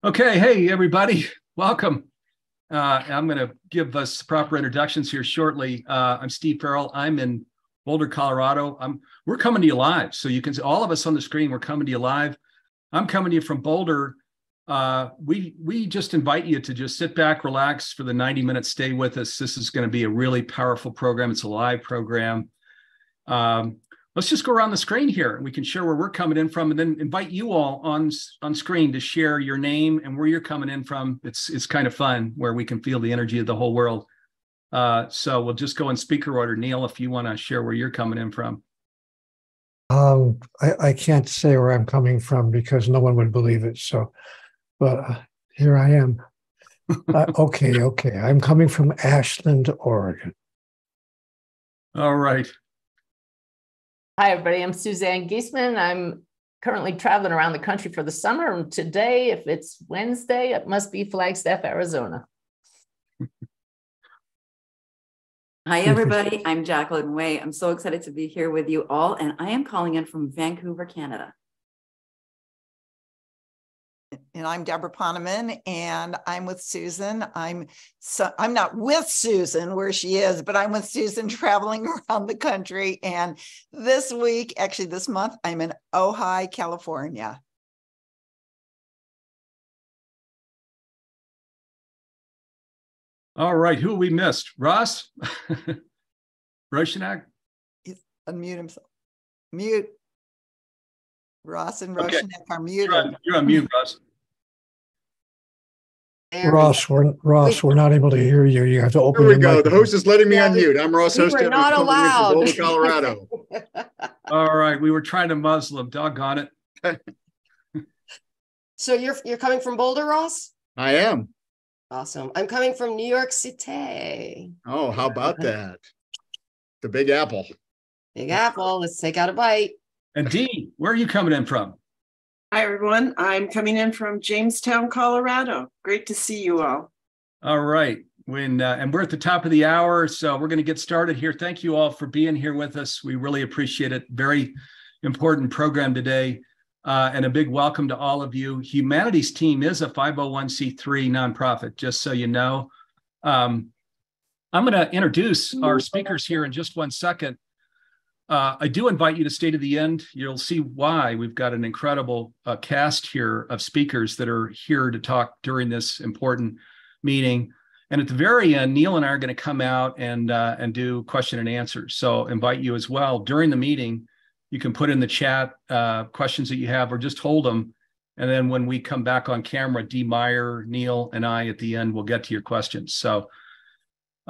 Okay, hey everybody, welcome. I'm going to give us proper introductions here shortly. I'm Steve Farrell. I'm in Boulder, Colorado. We're coming to you live, so you can see all of us on the screen. We're coming to you live. I'm coming to you from Boulder. We just invite you to just sit back, relax for the 90-minute stay with us. This is going to be a really powerful program. It's a live program. Let's just go around the screen here and we can share where we're coming in from, and then invite you all on screen to share your name and where you're coming in from. It's kind of fun where we can feel the energy of the whole world. So we'll just go in speaker order. Neale, if you want to share where you're coming in from. I can't say where I'm coming from because no one would believe it. So, but here I am. Okay. I'm coming from Ashland, Oregon. All right. Hi, everybody. I'm Suzanne Giesemann. I'm currently traveling around the country for the summer. And today, if it's Wednesday, it must be Flagstaff, Arizona. Hi, everybody. I'm Jacqueline Way. I'm so excited to be here with you all. And I am calling in from Vancouver, Canada. And I'm Debra Poneman, and I'm with Susan. I'm not with Susan where she is, but I'm with Susan traveling around the country. And this week, actually this month, I'm in Ojai, California. All right, who we missed? Ross? Roshanak? Unmute himself. Mute. Ross and Roshanak are muted. You're on mute, Ross. Ross, we're not able to hear you. You have to open. Here we go. The host is letting me unmute. I'm Ross Hostetter. We're not allowed. Boulder, Colorado. All right, we were trying to muzzle him. Doggone it. So you're coming from Boulder, Ross? I am. Awesome. I'm coming from New York City. Oh, how about that? The Big Apple. Big Apple. Let's take out a bite. And Dee, where are you coming in from? Hi, everyone. I'm coming in from Jamestown, Colorado. Great to see you all. All right. And we're at the top of the hour, so we're going to get started here. Thank you all for being here with us. We really appreciate it. Very important program today. And a big welcome to all of you. Humanities Team is a 501c3 nonprofit, just so you know. I'm going to introduce our speakers here in just one second. I do invite you to stay to the end. You'll see why. We've got an incredible cast here of speakers that are here to talk during this important meeting. And at the very end, Neale and I are going to come out and do question and answers. So invite you as well. During the meeting, you can put in the chat questions that you have or just hold them. And then when we come back on camera, Dee Meyer, Neale, and I at the end will get to your questions. So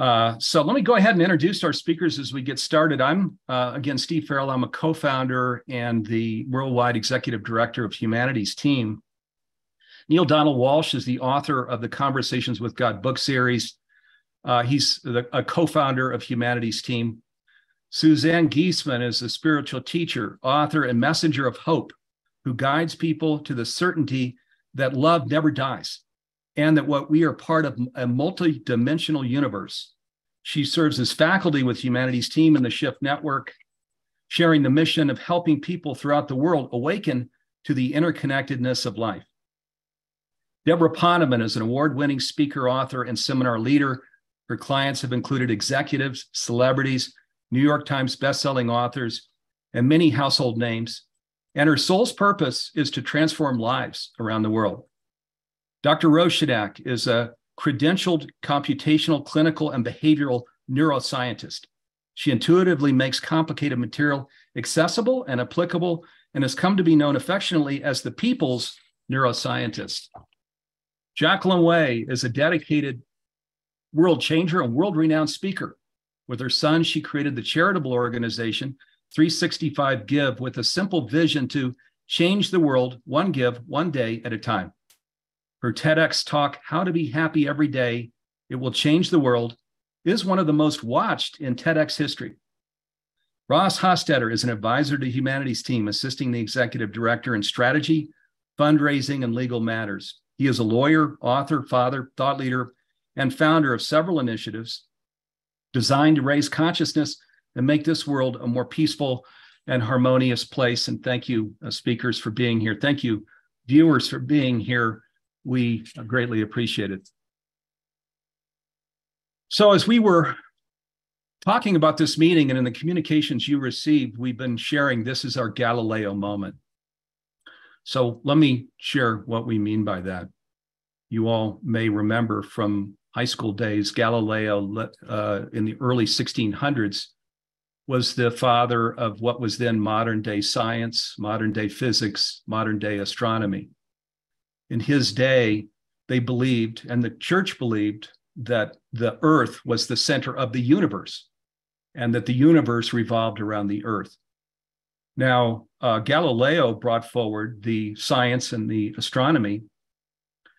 let me go ahead and introduce our speakers as we get started. I'm, again, Steve Farrell. I'm a co-founder and the worldwide executive director of Humanities Team. Neale Donald Walsch is the author of the Conversations with God book series. He's a co-founder of Humanities Team. Suzanne Giesemann is a spiritual teacher, author, and messenger of hope who guides people to the certainty that love never dies, and that what we are part of a multi-dimensional universe. She serves as faculty with Humanities Team in the Shift Network, sharing the mission of helping people throughout the world awaken to the interconnectedness of life. Debra Poneman is an award-winning speaker, author, and seminar leader. Her clients have included executives, celebrities, New York Times bestselling authors, and many household names. And her soul's purpose is to transform lives around the world. Dr. Roshanak is a credentialed computational, clinical, and behavioral neuroscientist. She intuitively makes complicated material accessible and applicable, and has come to be known affectionately as the people's neuroscientist. Jacqueline Way is a dedicated world changer and world-renowned speaker. With her son, she created the charitable organization 365 Give with a simple vision to change the world, one give, one day at a time. Her TEDx talk, How to Be Happy Every Day, It Will Change the World, is one of the most watched in TEDx history. Ross Hostetter is an advisor to Humanities Team, assisting the executive director in strategy, fundraising, and legal matters. He is a lawyer, author, father, thought leader, and founder of several initiatives designed to raise consciousness and make this world a more peaceful and harmonious place. And thank you, speakers, for being here. Thank you, viewers, for being here We greatly appreciate it. So as we were talking about this meeting and in the communications you received, we've been sharing this is our Galileo moment. So let me share what we mean by that. You all may remember from high school days, Galileo in the early 1600s was the father of what was then modern day science, modern day physics, modern day astronomy. In his day, they believed, and the church believed, that the earth was the center of the universe and that the universe revolved around the earth. Now, Galileo brought forward the science and the astronomy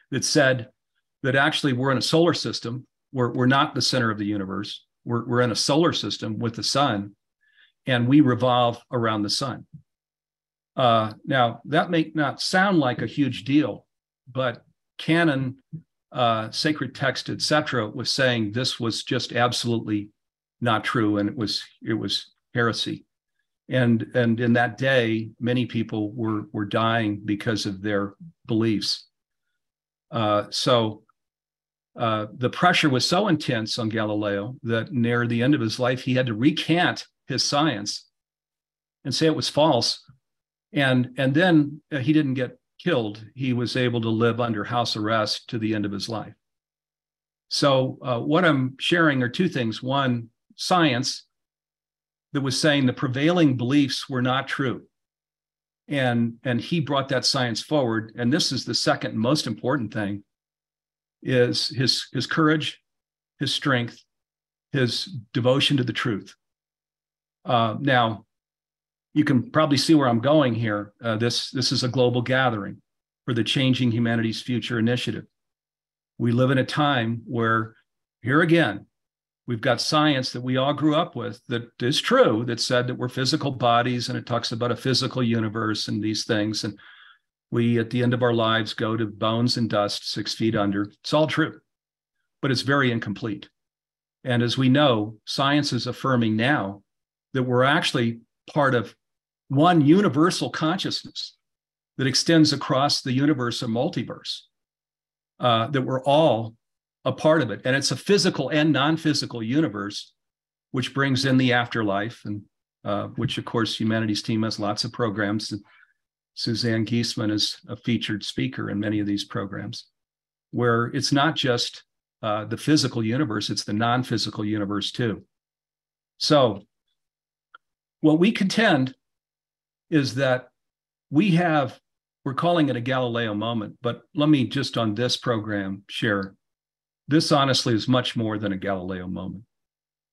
that said that actually we're in a solar system. We're not the center of the universe. We're in a solar system with the sun, and we revolve around the sun. Now, that may not sound like a huge deal, but canon, sacred text, etc., was saying this was just absolutely not true, and it was heresy. And in that day, many people were dying because of their beliefs. So the pressure was so intense on Galileo that near the end of his life, he had to recant his science and say it was false. And then he didn't get killed. He was able to live under house arrest to the end of his life. So what I'm sharing are two things. One, science that was saying the prevailing beliefs were not true. And he brought that science forward. And this is the second most important thing, is his courage, his strength, his devotion to the truth. Now, you can probably see where I'm going here. This is a global gathering for the Changing Humanity's Future initiative. We live in a time where, here again, we've got science that we all grew up with that is true, that said that we're physical bodies, and it talks about a physical universe and these things. And we, at the end of our lives, go to bones and dust 6 feet under. It's all true, but it's very incomplete. And as we know, science is affirming now that we're actually part of one universal consciousness that extends across the universe or multiverse, that we're all a part of it. And it's a physical and non-physical universe, which brings in the afterlife, and which, of course, Humanities Team has lots of programs. Suzanne Giesemann is a featured speaker in many of these programs, where it's not just the physical universe, it's the non-physical universe too. So what we contend is that we're calling it a Galileo moment, but let me just on this program share, this honestly is much more than a Galileo moment.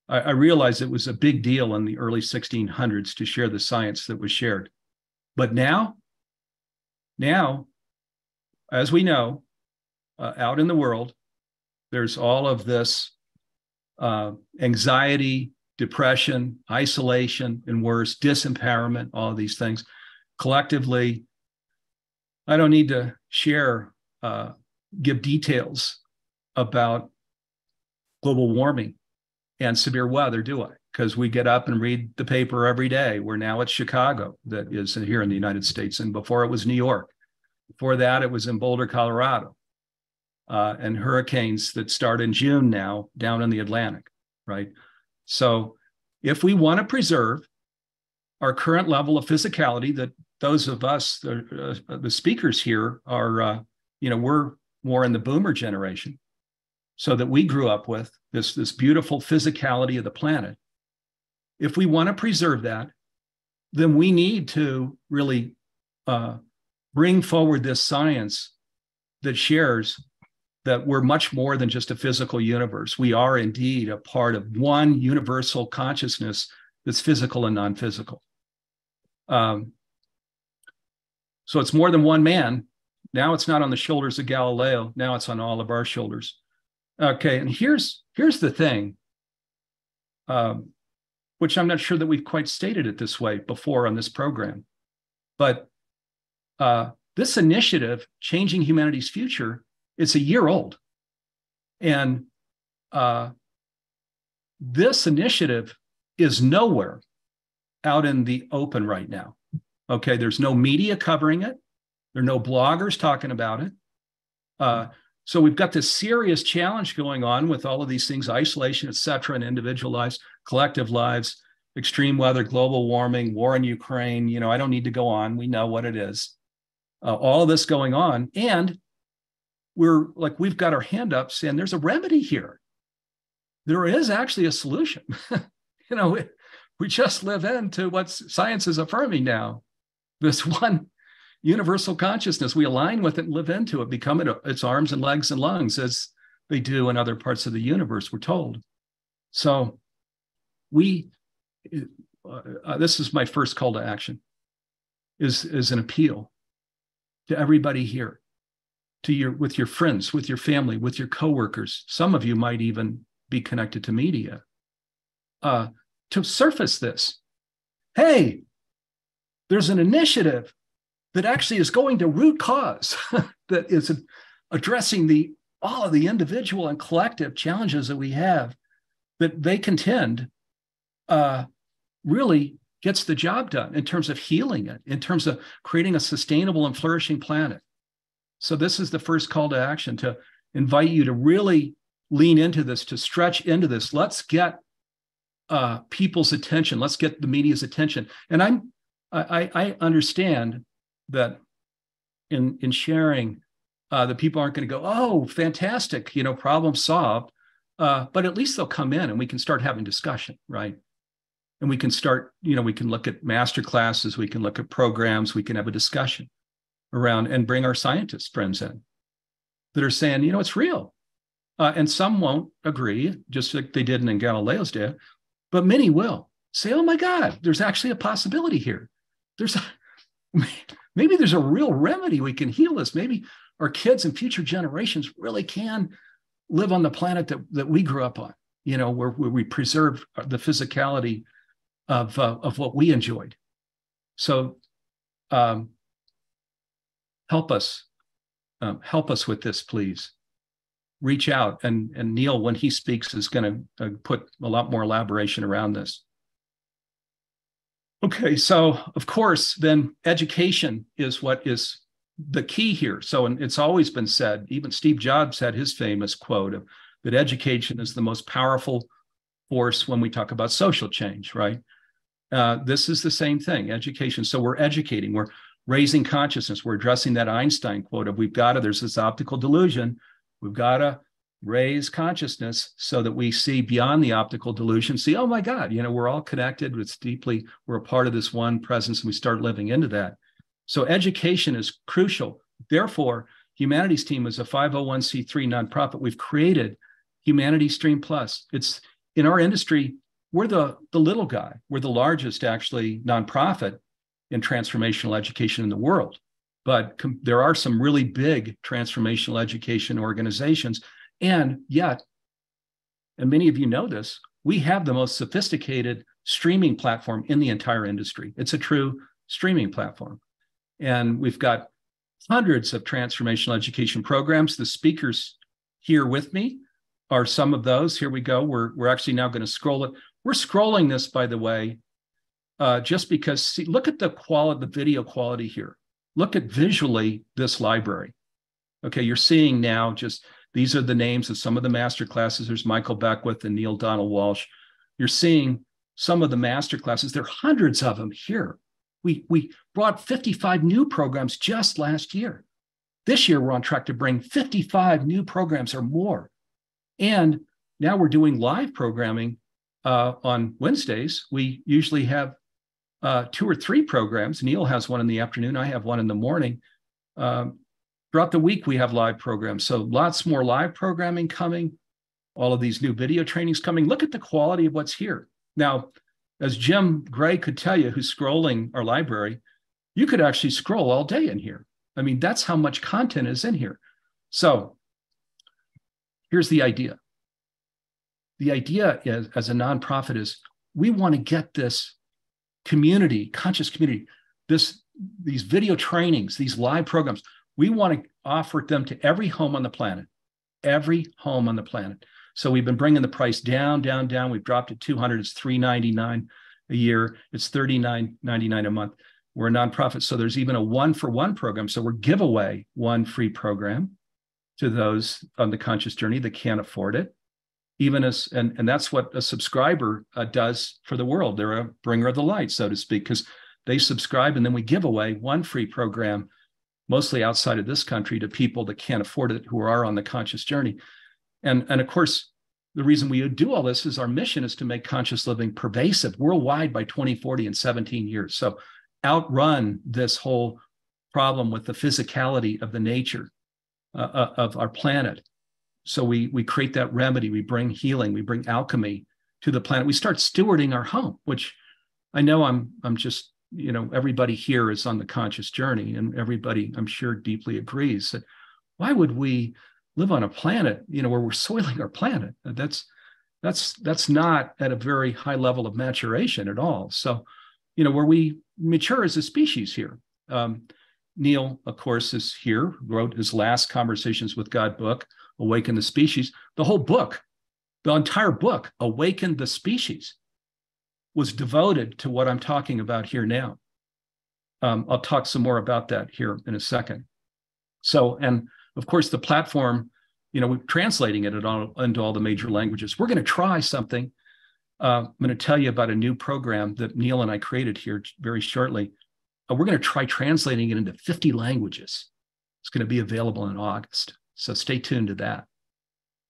I realize it was a big deal in the early 1600s to share the science that was shared. But now, as we know, out in the world, there's all of this anxiety, depression, isolation, and worse, disempowerment, all of these things. Collectively, I don't need to give details about global warming and severe weather, do I? Because we get up and read the paper every day. We're now at Chicago, that is here in the United States. And before it was New York. Before that, it was in Boulder, Colorado. And hurricanes that start in June now down in the Atlantic, right? So if we want to preserve our current level of physicality, that those of us, the speakers here are, we're more in the boomer generation, so that we grew up with this beautiful physicality of the planet. If we want to preserve that, then we need to really bring forward this science that shares that we're much more than just a physical universe. We are indeed a part of one universal consciousness that's physical and non-physical. So it's more than one man. Now it's not on the shoulders of Galileo. Now it's on all of our shoulders. Okay, and here's the thing, which I'm not sure that we've quite stated it this way before on this program, but this initiative, Changing Humanity's Future, it's a year old. And this initiative is nowhere out in the open right now. Okay, there's no media covering it. There are no bloggers talking about it. So we've got this serious challenge going on with all of these things, isolation, et cetera, and individual lives, collective lives, extreme weather, global warming, war in Ukraine. You know, I don't need to go on. We know what it is. All of this going on. And we've got our hand up saying there's a remedy here. There is actually a solution. You know, we just live into what science is affirming now. This one universal consciousness, we align with it and live into it, become its arms and legs and lungs as they do in other parts of the universe, we're told. So this is my first call to action, is an appeal to everybody here, with your friends, with your family, with your coworkers. Some of you might even be connected to media, to surface this. Hey, there's an initiative that actually is going to root cause, that is addressing all of the individual and collective challenges that we have, that they contend really gets the job done in terms of healing it, in terms of creating a sustainable and flourishing planet. So this is the first call to action, to invite you to really lean into this, to stretch into this. Let's get people's attention. Let's get the media's attention. And I understand that in sharing, the people aren't going to go, oh, fantastic, you know, problem solved. But at least they'll come in and we can start having discussion, right? And we can start, you know, we can look at master classes, we can look at programs, we can have a discussion around and bring our scientist friends in that are saying, you know, it's real. And some won't agree, just like they didn't in Galileo's day, but many will say, oh my God, there's actually a possibility here. Maybe there's a real remedy. We can heal this. Maybe our kids and future generations really can live on the planet that we grew up on, you know, where we preserve the physicality of what we enjoyed. So help us with this, please. Reach out, and Neale, when he speaks, is going to put a lot more elaboration around this. Okay, so of course, then education is what is the key here. So, and it's always been said, even Steve Jobs had his famous quote of that education is the most powerful force when we talk about social change, right? This is the same thing, education. So we're educating, we're raising consciousness, we're addressing that Einstein quote of there's this optical delusion. We've got to raise consciousness so that we see beyond the optical delusion, see, oh my God, you know, we're all connected. It's deeply, we're a part of this one presence, and we start living into that. So education is crucial. Therefore, Humanities Team is a 501c3 nonprofit. We've created Humanity Stream Plus. It's in our industry, we're the little guy. We're the largest, actually, nonprofit in transformational education in the world. But there are some really big transformational education organizations. And yet, and many of you know this, we have the most sophisticated streaming platform in the entire industry. It's a true streaming platform. And we've got hundreds of transformational education programs. The speakers here with me are some of those. Here we go. We're actually now going to scroll it. We're scrolling this, by the way, just because, see, look at the quality, the video quality here. Look at visually this library. Okay, you're seeing now just, these are the names of some of the master classes. There's Michael Beckwith and Neale Donald Walsch. You're seeing some of the master classes. There are hundreds of them here. We brought 55 new programs just last year. This year, we're on track to bring 55 new programs or more. And now we're doing live programming on Wednesdays. We usually have 2 or 3 programs. Neale has one in the afternoon. I have one in the morning. Throughout the week, we have live programs. So lots more live programming coming. All of these new video trainings coming. Look at the quality of what's here. Now, as Jim Gray could tell you, who's scrolling our library, you could actually scroll all day in here. I mean, that's how much content is in here. So here's the idea. The idea is, as a nonprofit, is we want to get this community, conscious community, these video trainings, these live programs, we want to offer them to every home on the planet, every home on the planet. So we've been bringing the price down, down, down. We've dropped it $200. It's $399 a year. It's $39.99 a month. We're a nonprofit, so there's even a 1-for-1 program. So we're give away 1 free program. to those on the conscious journey that can't afford it. Even as, and that's what a subscriber does for the world. They're a bringer of the light, so to speak, because they subscribe and then we give away one free program, mostly outside of this country, to people that can't afford it, who are on the conscious journey. And of course, the reason we do all this is our mission is to make conscious living pervasive worldwide by 2040 in 17 years. So outrun this whole problem with the physicality of the nature of our planet. So we create that remedy, we bring healing, we bring alchemy to the planet. We start stewarding our home, which I know I'm just, everybody here is on the conscious journey, and everybody, I'm sure, deeply agrees that why would we live on a planet, where we're soiling our planet? That's not at a very high level of maturation at all. So, where we mature as a species here. Neale, of course, is here, wrote his last Conversations with God book, Awaken the Species. The whole book, the entire book, Awaken the Species, was devoted to what I'm talking about here now. I'll talk some more about that here in a second. So, and of course, the platform, we're translating it into all the major languages. We're going to try something. I'm going to tell you about a new program that Neale and I created here very shortly. We're going to try translating it into 50 languages. It's going to be available in August. So stay tuned to that.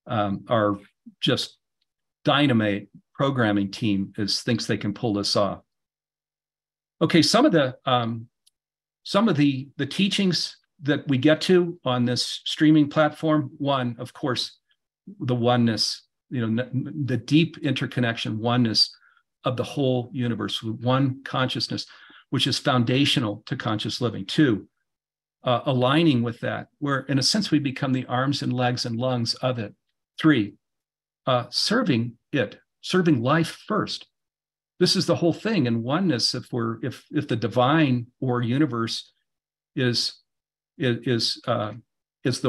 Our just dynamite programming team thinks they can pull this off. Okay, some of the teachings that we get to on this streaming platform. One, of course, the oneness, the deep interconnection, oneness of the whole universe with one consciousness, which is foundational to conscious living. Two, aligning with that, where in a sense we become the arms and legs and lungs of it. Three, serving life first. This is the whole thing. And oneness, if the divine or universe is the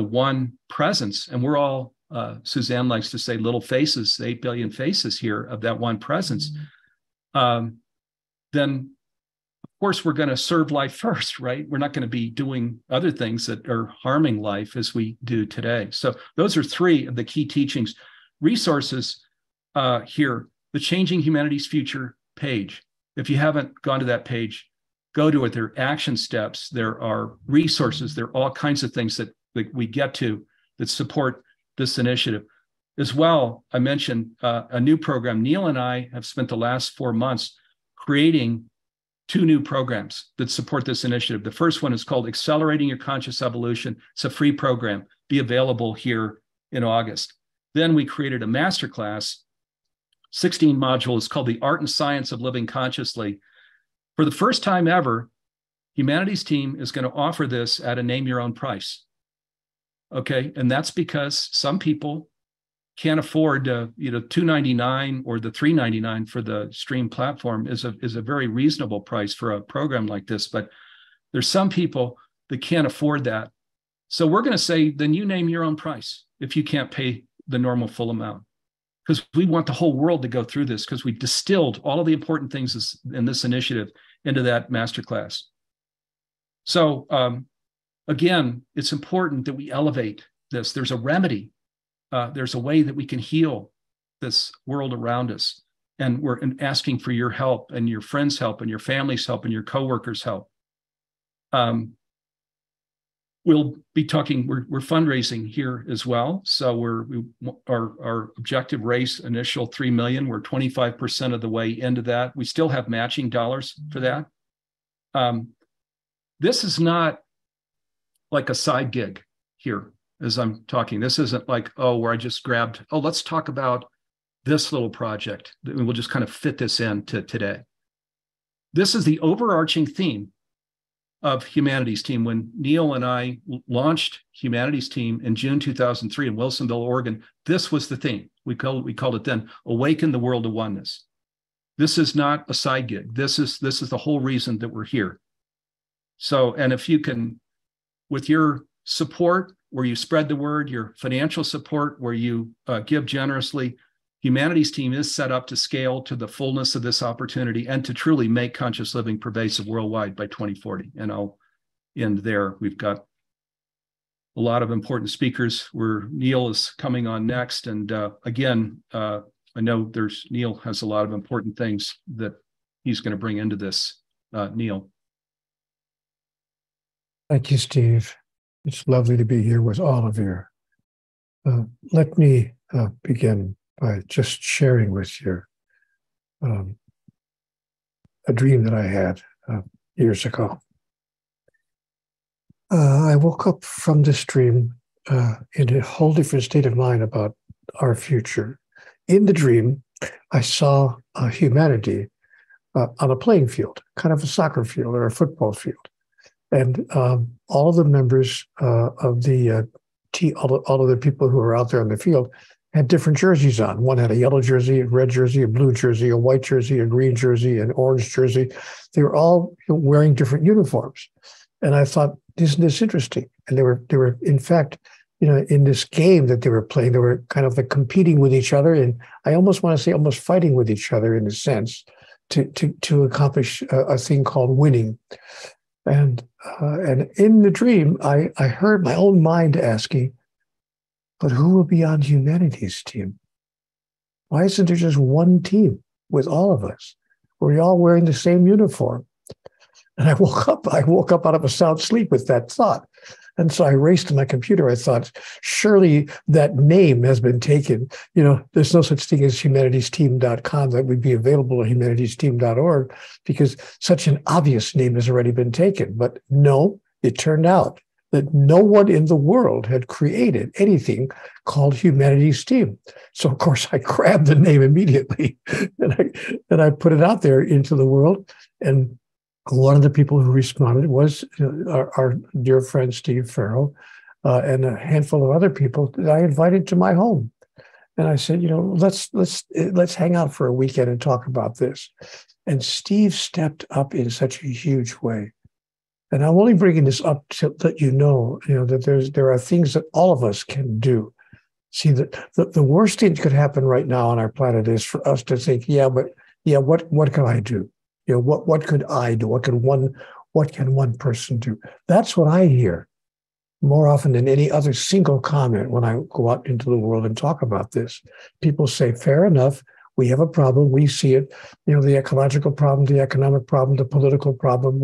one presence, and we're all, Suzanne likes to say, little faces, 8 billion faces here of that one presence, then of course we're going to serve life first, right? We're not going to be doing other things that are harming life as we do today. So those are three of the key teachings. Resources here, the Changing Humanity's Future page. If you haven't gone to that page, go to it. There are action steps. There are resources. There are all kinds of things that we get to that support this initiative. As well, I mentioned a new program. Neale and I have spent the last 4 months creating 2 new programs that support this initiative. The first one is called Accelerating Your Conscious Evolution. It's a free program, be available here in August. Then we created a masterclass, 16 modules, called The Art and Science of Living Consciously. For the first time ever, Humanity's team is going to offer this at a name your own price. Okay, and that's because some people can't afford $2.99 or the $3.99 for the stream platform is a very reasonable price for a program like this. But there's some people that can't afford that. So we're going to say, then you name your own price if you can't pay the normal full amount, because we want the whole world to go through this, because we distilled all of the important things in this initiative into that masterclass. So again, it's important that we elevate this. There's a remedy. There's a way that we can heal this world around us. And we're asking for your help and your friends' help and your family's help and your coworkers' help. We'll be talking, we're fundraising here as well. So our objective raise initial 3 million, we're 25% of the way into that. We still have matching dollars for that. This is not like a side gig here as I'm talking. This isn't like, where I just grabbed, let's talk about this little project. We'll just kind of fit this into today. This is the overarching theme of Humanity's Team. When Neale and I launched Humanity's Team in June 2003 in Wilsonville, Oregon, this was the theme. We called it then, Awaken the World to Oneness. This is not a side gig. This is the whole reason that we're here. So, and if you can, with your support, where you spread the word, your financial support, where you give generously, Humanity's Team is set up to scale to the fullness of this opportunity and to truly make conscious living pervasive worldwide by 2040. And I'll end there. We've got a lot of important speakers where Neale is coming on next. And again, I know Neale has a lot of important things that he's going to bring into this. Neale. Thank you, Steve. It's lovely to be here with all of you. Let me begin by just sharing with you a dream that I had years ago. I woke up from this dream in a whole different state of mind about our future. In the dream, I saw humanity on a playing field, kind of a soccer field or a football field. And all of the members of the team, all of the people who were out there on the field had different jerseys on. One had a yellow jersey, a red jersey, a blue jersey, a white jersey, a green jersey, an orange jersey. They were all wearing different uniforms. And I thought, isn't this interesting? And they were in fact, in this game that they were playing, they were kind of like competing with each other. And I almost want to say almost fighting with each other in a sense to accomplish a thing called winning. And in the dream, I heard my own mind asking, but who will be on humanity's team? Why isn't there just one team with all of us? We're all wearing the same uniform. And I woke up out of a sound sleep with that thought. And so I raced to my computer. I thought, surely that name has been taken. There's no such thing as humanitiesteam.com that would be available at humanitiesteam.org because such an obvious name has already been taken. But no, it turned out that no one in the world had created anything called Humanities Team. So, of course, I grabbed the name immediately and I put it out there into the world. And one of the people who responded was our dear friend Steve Farrell and a handful of other people that I invited to my home. And I said, let's hang out for a weekend and talk about this. And Steve stepped up in such a huge way. And I'm only bringing this up to let you know that there are things that all of us can do. See, the worst thing that could happen right now on our planet is for us to think, what can I do? What could I do? What can one person do? That's what I hear more often than any other single comment when I go out into the world and talk about this. People say, fair enough, we have a problem, we see it, the ecological problem, the economic problem, the political problem.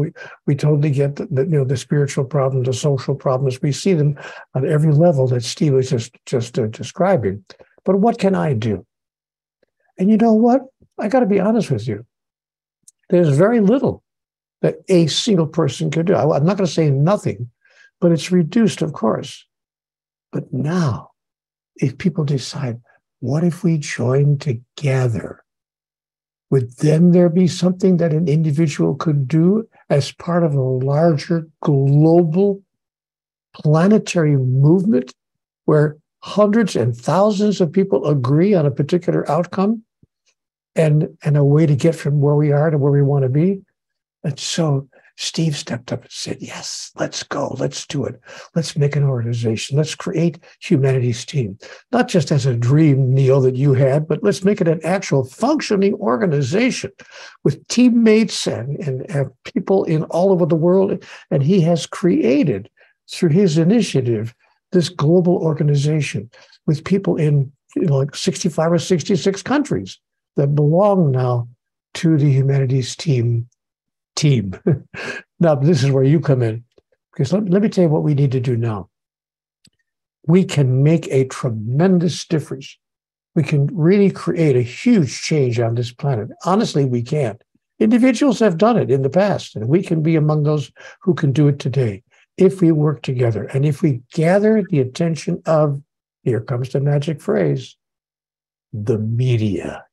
We totally get the spiritual problem, the social problems. We see them on every level that Steve was just describing. But what can I do? And you know what? I got to be honest with you. There's very little that a single person can do. I'm not going to say nothing, but it's reduced, of course. But now, if people decide, what if we join together? Would then there be something that an individual could do as part of a larger global planetary movement where hundreds and thousands of people agree on a particular outcome? And a way to get from where we are to where we want to be. And so Steve stepped up and said, yes, let's go. Let's do it. Let's make an organization. Let's create Humanities Team. Not just as a dream, Neale, that you had, but let's make it an actual functioning organization with teammates and people in all over the world. And he has created, through his initiative, this global organization with people in like 65 or 66 countries that belong now to the Humanities Team. Now, this is where you come in, because let me tell you what we need to do now. We can make a tremendous difference. We can really create a huge change on this planet. Honestly, we can. Individuals have done it in the past, and we can be among those who can do it today if we work together and if we gather the attention of, here comes the magic phrase, the media.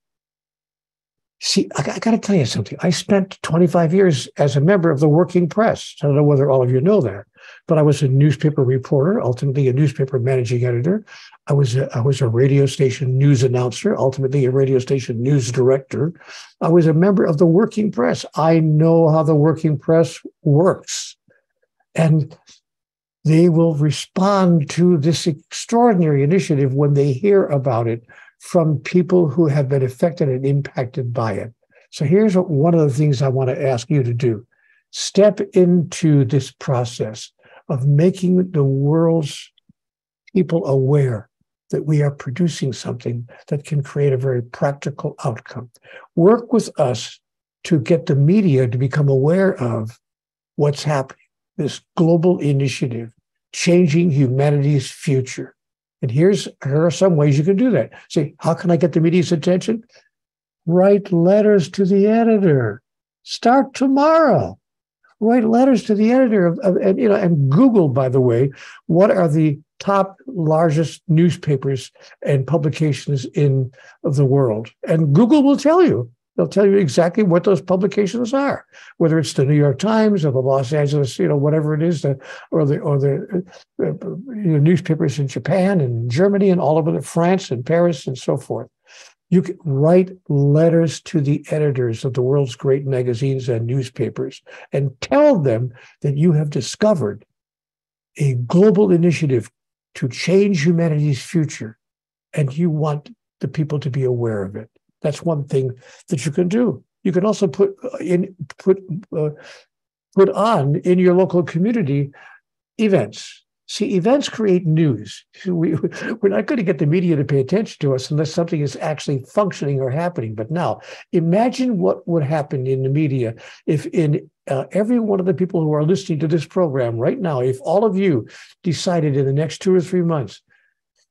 See, I got to tell you something. I spent 25 years as a member of the working press. I don't know whether all of you know that, but I was a newspaper reporter, ultimately a newspaper managing editor. I was a radio station news announcer, ultimately a radio station news director. I was a member of the working press. I know how the working press works. And they will respond to this extraordinary initiative when they hear about it from people who have been affected and impacted by it. So here's one of the things I want to ask you to do. Step into this process of making the world's people aware that we are producing something that can create a very practical outcome. Work with us to get the media to become aware of what's happening, this global initiative, changing humanity's future. And here are some ways you can do that. Say, how can I get the media's attention? Write letters to the editor. Start tomorrow. Write letters to the editor and Google, by the way, what are the top largest newspapers and publications in the world. And Google will tell you. They'll tell you exactly what those publications are, whether it's the New York Times or the Los Angeles, whatever it is, or the newspapers in Japan and Germany and all over France and Paris and so forth. You can write letters to the editors of the world's great magazines and newspapers and tell them that you have discovered a global initiative to change humanity's future, and you want the people to be aware of it. That's one thing that you can do. You can also put on in your local community events. See, events create news. We're not going to get the media to pay attention to us unless something is actually functioning or happening. But now, imagine what would happen in the media if in every one of the people who are listening to this program right now, if all of you decided in the next 2 or 3 months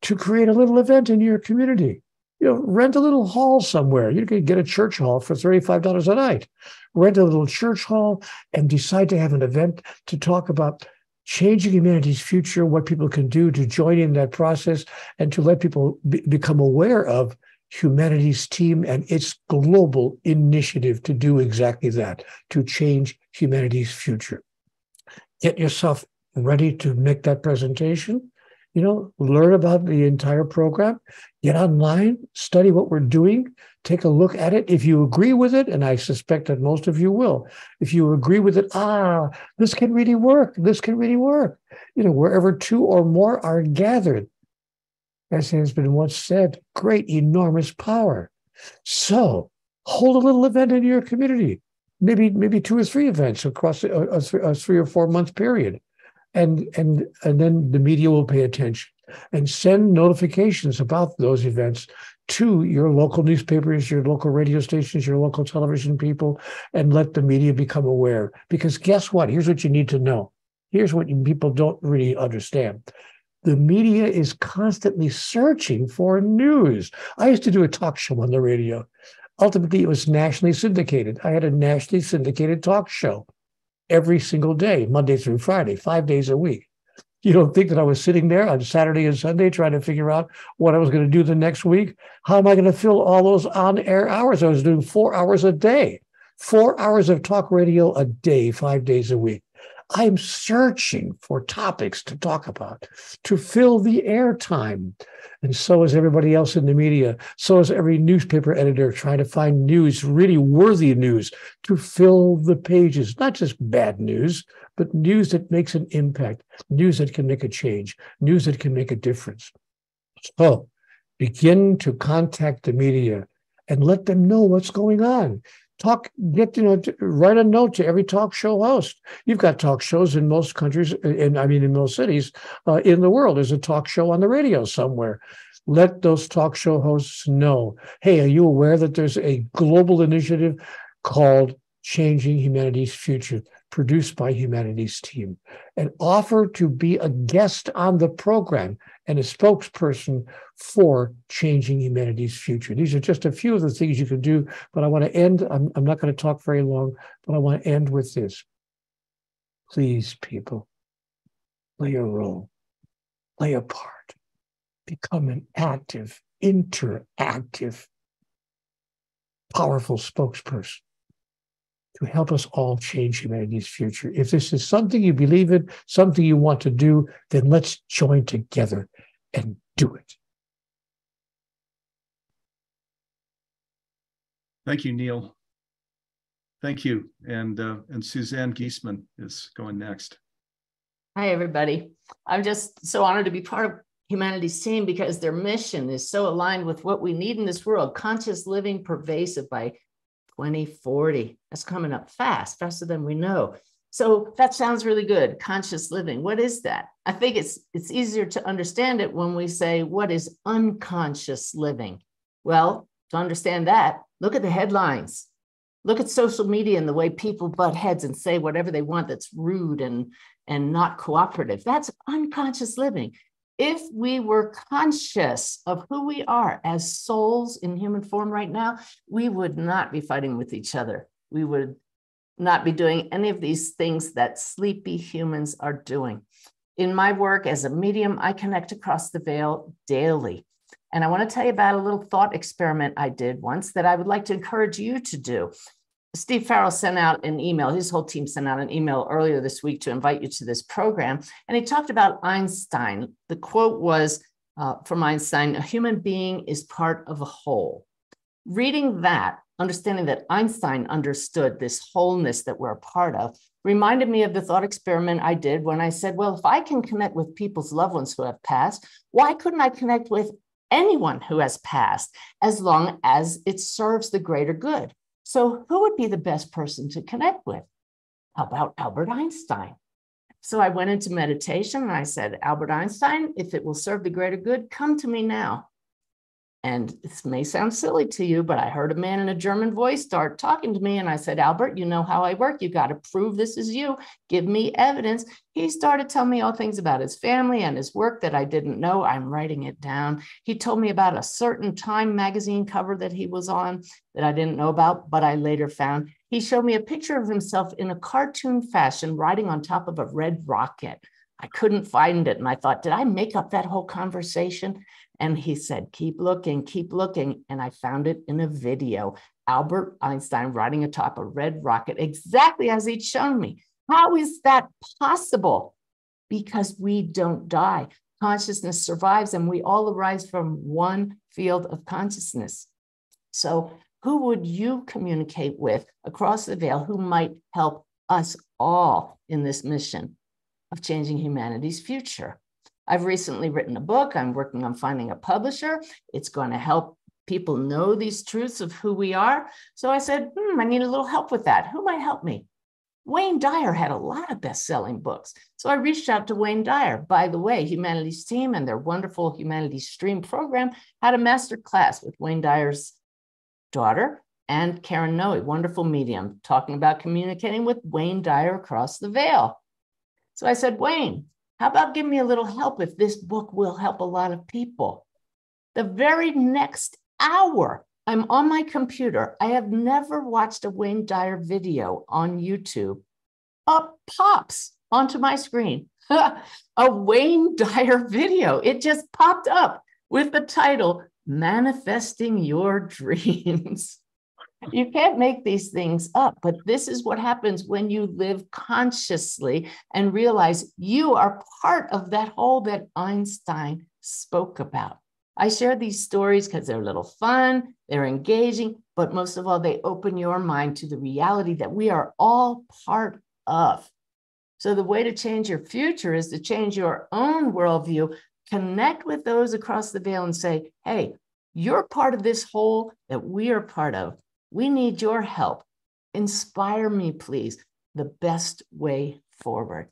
to create a little event in your community. Rent a little hall somewhere. You can get a church hall for $35 a night. Rent a little church hall and decide to have an event to talk about changing humanity's future, what people can do to join in that process, and to let people become aware of humanity's team and its global initiative to do exactly that, to change humanity's future. Get yourself ready to make that presentation. Learn about the entire program, get online, study what we're doing, take a look at it. If you agree with it, and I suspect that most of you will, if you agree with it, this can really work. This can really work. Wherever 2 or more are gathered, as has been once said, great, enormous power. So hold a little event in your community, maybe 2 or 3 events across a 3 or 4 month period. And then the media will pay attention and send notifications about those events to your local newspapers, your local radio stations, your local television people, and let the media become aware. Because guess what? Here's what you need to know. Here's what people don't really understand. The media is constantly searching for news. I used to do a talk show on the radio. Ultimately, it was nationally syndicated. I had a nationally syndicated talk show every single day, Monday through Friday, 5 days a week. You don't think that I was sitting there on Saturday and Sunday trying to figure out what I was going to do the next week? How am I going to fill all those on-air hours? I was doing 4 hours a day, 4 hours of talk radio a day, 5 days a week. I'm searching for topics to talk about, to fill the airtime. And so is everybody else in the media. So is every newspaper editor trying to find news, really worthy news, to fill the pages. Not just bad news, but news that makes an impact, news that can make a change, news that can make a difference. So begin to contact the media and let them know what's going on. Write a note to every talk show host. You've got talk shows in most countries, in most cities in the world. There's a talk show on the radio somewhere. Let those talk show hosts know, hey, are you aware that there's a global initiative called Changing Humanity's Future, produced by Humanity's Team, and offer to be a guest on the program and a spokesperson for Changing Humanity's Future. These are just a few of the things you can do, but I want to end, I'm not going to talk very long, but I want to end with this. Please, people, play a role, play a part, become an active, interactive, powerful spokesperson to help us all change humanity's future. If this is something you believe in, something you want to do, then let's join together and do it. Thank you, Neale. Thank you. And Suzanne Giesemann is going next. Hi, everybody. I'm just so honored to be part of Humanity's Team because their mission is so aligned with what we need in this world, conscious living pervasive by 2040. That's coming up fast, faster than we know. So that sounds really good. Conscious living. What is that? I think it's easier to understand it when we say, what is unconscious living? Well, to understand that, look at the headlines. Look at social media and the way people butt heads and say whatever they want that's rude and not cooperative. That's unconscious living. If we were conscious of who we are as souls in human form right now, we would not be fighting with each other. We would not be doing any of these things that sleepy humans are doing. In my work as a medium, I connect across the veil daily. And I want to tell you about a little thought experiment I did once that I would like to encourage you to do. Steve Farrell sent out an email, his whole team sent out an email earlier this week to invite you to this program. And he talked about Einstein. The quote was from Einstein, "A human being is part of a whole." Reading that, understanding that Einstein understood this wholeness that we're a part of, reminded me of the thought experiment I did when I said, well, if I can connect with people's loved ones who have passed, why couldn't I connect with anyone who has passed, as long as it serves the greater good? So who would be the best person to connect with? How about Albert Einstein? So I went into meditation and I said, Albert Einstein, if it will serve the greater good, come to me now. And this may sound silly to you, but I heard a man in a German voice start talking to me. And I said, Albert, you know how I work. You got to prove this is you. Give me evidence. He started telling me all things about his family and his work that I didn't know. I'm writing it down. He told me about a certain Time magazine cover that he was on that I didn't know about, but I later found. He showed me a picture of himself in a cartoon fashion riding on top of a red rocket. I couldn't find it. And I thought, did I make up that whole conversation? And he said, keep looking, keep looking. And I found it in a video. Albert Einstein riding atop a red rocket, exactly as he'd shown me. How is that possible? Because we don't die. Consciousness survives, and we all arise from one field of consciousness. So who would you communicate with across the veil who might help us all in this mission of changing humanity's future? I've recently written a book. I'm working on finding a publisher. It's going to help people know these truths of who we are. So I said, I need a little help with that. Who might help me? Wayne Dyer had a lot of best-selling books. So I reached out to Wayne Dyer. By the way, Humanities Team and their wonderful Humanities Stream program had a master class with Wayne Dyer's daughter and Karen Noe, wonderful medium, talking about communicating with Wayne Dyer across the veil. So I said, Wayne, how about give me a little help if this book will help a lot of people? The very next hour, I'm on my computer. I have never watched a Wayne Dyer video on YouTube. Up pops onto my screen, a Wayne Dyer video. It just popped up with the title, Manifesting Your Dreams. You can't make these things up, but this is what happens when you live consciously and realize you are part of that whole that Einstein spoke about. I share these stories because they're a little fun, they're engaging, but most of all, they open your mind to the reality that we are all part of. So the way to change your future is to change your own worldview, connect with those across the veil and say, hey, you're part of this whole that we are part of. We need your help. Inspire me, please, the best way forward.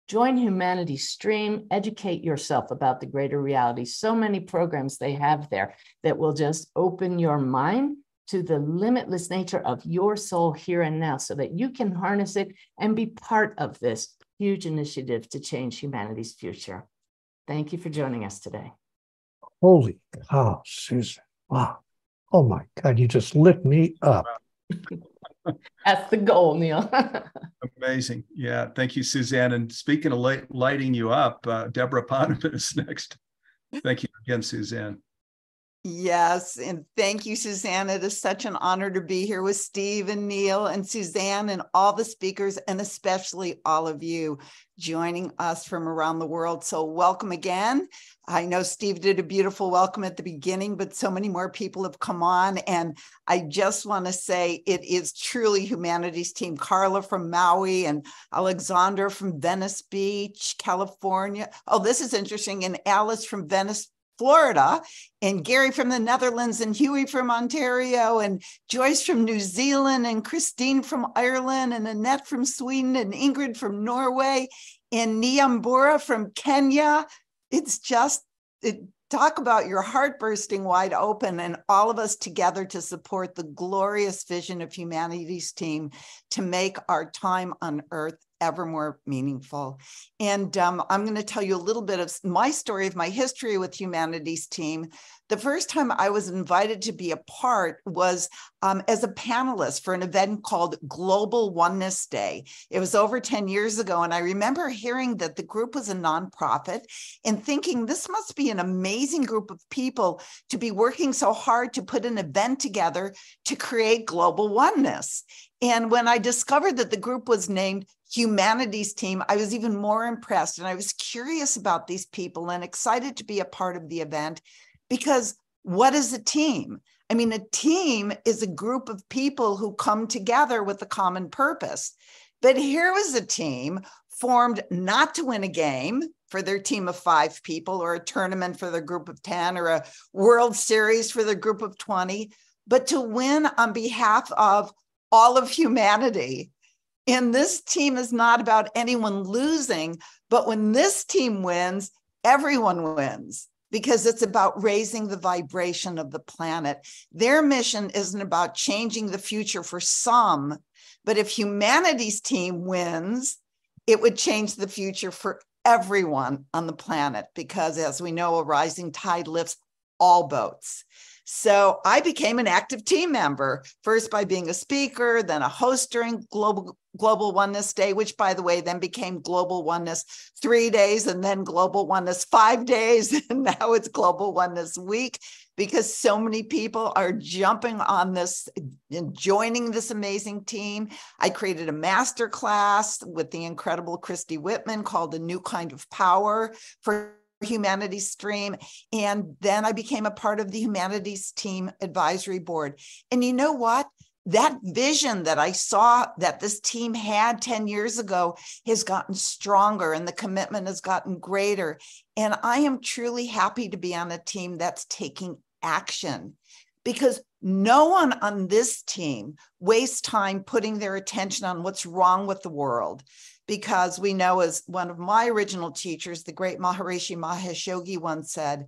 Join Humanities Stream, educate yourself about the greater reality. So many programs they have there that will just open your mind to the limitless nature of your soul here and now so that you can harness it and be part of this huge initiative to change humanity's future. Thank you for joining us today. Holy cow, Susan. Wow. Oh my God, you just lit me up. That's the goal, Neale. Amazing. Yeah. Thank you, Suzanne. And speaking of lighting you up, Debra Poneman is next. Thank you again, Suzanne. Yes, and thank you, Suzanne. It is such an honor to be here with Steve and Neale and Suzanne and all the speakers, and especially all of you joining us from around the world. So welcome again. I know Steve did a beautiful welcome at the beginning, but so many more people have come on. And I just want to say it is truly Humanities Team. Carla from Maui and Alexander from Venice Beach, California. Oh, this is interesting. And Alice from Venice Florida, and Gary from the Netherlands, and Huey from Ontario, and Joyce from New Zealand, and Christine from Ireland, and Annette from Sweden, and Ingrid from Norway, and Niambura from Kenya. It's just, talk about your heart bursting wide open, and all of us together to support the glorious vision of Humanities Team to make our time on Earth ever more meaningful. And I'm going to tell you a little bit of my story of my history with Humanities Team. The first time I was invited to be a part was as a panelist for an event called Global Oneness Day. It was over 10 years ago, and I remember hearing that the group was a nonprofit and thinking this must be an amazing group of people to be working so hard to put an event together to create global oneness. And when I discovered that the group was named Humanities Team, I was even more impressed, and I was curious about these people and excited to be a part of the event, because what is a team? I mean, a team is a group of people who come together with a common purpose. But here was a team formed not to win a game for their team of 5 people, or a tournament for their group of 10, or a World Series for their group of 20, but to win on behalf of all of humanity. And this team is not about anyone losing, but when this team wins, everyone wins, because it's about raising the vibration of the planet. Their mission isn't about changing the future for some, but if Humanities Team wins, it would change the future for everyone on the planet, because as we know, a rising tide lifts all boats. So I became an active team member, first by being a speaker, then a host during Global Oneness Day, which, by the way, then became Global Oneness 3 days, and then Global Oneness 5 days, and now it's Global Oneness Week, because so many people are jumping on this and joining this amazing team. I created a master class with the incredible Christy Whitman called A New Kind of Power for Humanities Stream. And then I became a part of the Humanities Team Advisory Board. And you know what? That vision that I saw that this team had 10 years ago has gotten stronger, and the commitment has gotten greater. And I am truly happy to be on a team that's taking action, because no one on this team wastes time putting their attention on what's wrong with the world. Because we know, as one of my original teachers, the great Maharishi Mahesh Yogi once said,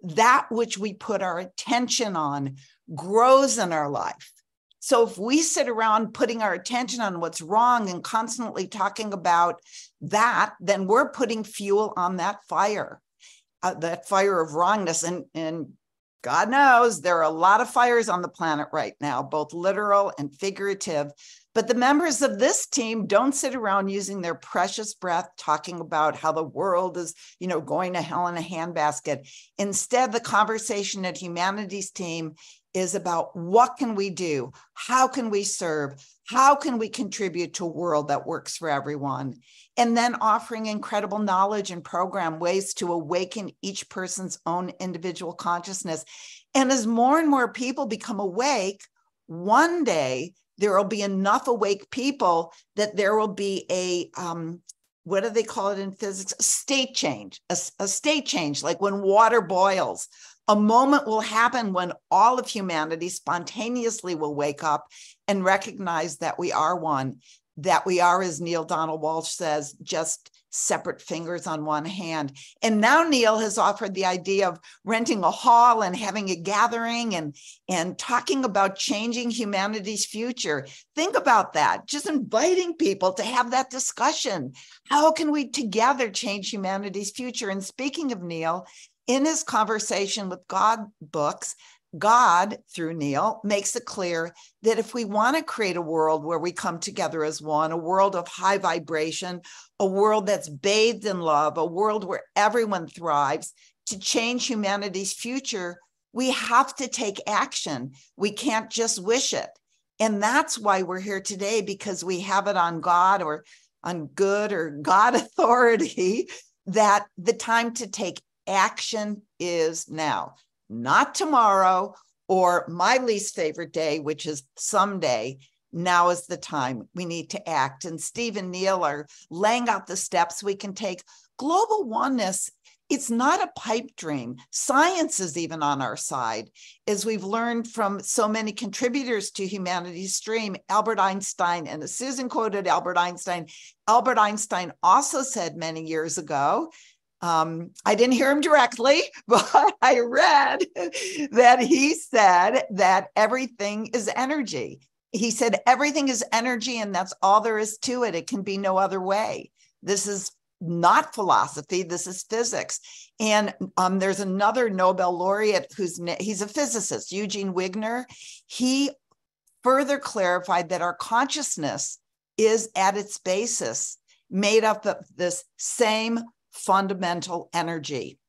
that which we put our attention on grows in our life. So if we sit around putting our attention on what's wrong and constantly talking about that, then we're putting fuel on that fire of wrongness. And God knows there are a lot of fires on the planet right now, both literal and figurative. But the members of this team don't sit around using their precious breath talking about how the world is, going to hell in a handbasket. Instead, the conversation at Humanities Team is about what can we do? How can we serve? How can we contribute to a world that works for everyone? And then offering incredible knowledge and program ways to awaken each person's own individual consciousness. And as more and more people become awake, one day there will be enough awake people that there will be a, what do they call it in physics? A state change, a state change, like when water boils. A moment will happen when all of humanity spontaneously will wake up and recognize that we are one, that we are, as Neale Donald Walsch says, just separate fingers on one hand. And now Neale has offered the idea of renting a hall and having a gathering and talking about changing humanity's future. Think about that, just inviting people to have that discussion. How can we together change humanity's future? And speaking of Neale, in his conversation with God books, God, through Neale, makes it clear that if we want to create a world where we come together as one, a world of high vibration, a world that's bathed in love, a world where everyone thrives, to change humanity's future, we have to take action. We can't just wish it. And that's why we're here today, because we have it on God, or on good or God authority, that the time to take action is now. Not tomorrow, or my least favorite day, which is someday. Now is the time we need to act. And Steve and Neale are laying out the steps we can take. Global oneness It's not a pipe dream. Science is even on our side. As we've learned from so many contributors to Humanities Stream, Albert Einstein, and as Susan quoted Albert Einstein also said many years ago, I didn't hear him directly, but I read that he said that everything is energy. He said everything is energy, and that's all there is to it. It can be no other way. This is not philosophy, this is physics. And there's another Nobel laureate he's a physicist, Eugene Wigner. He further clarified that our consciousness is at its basis made up of this same fundamental energy.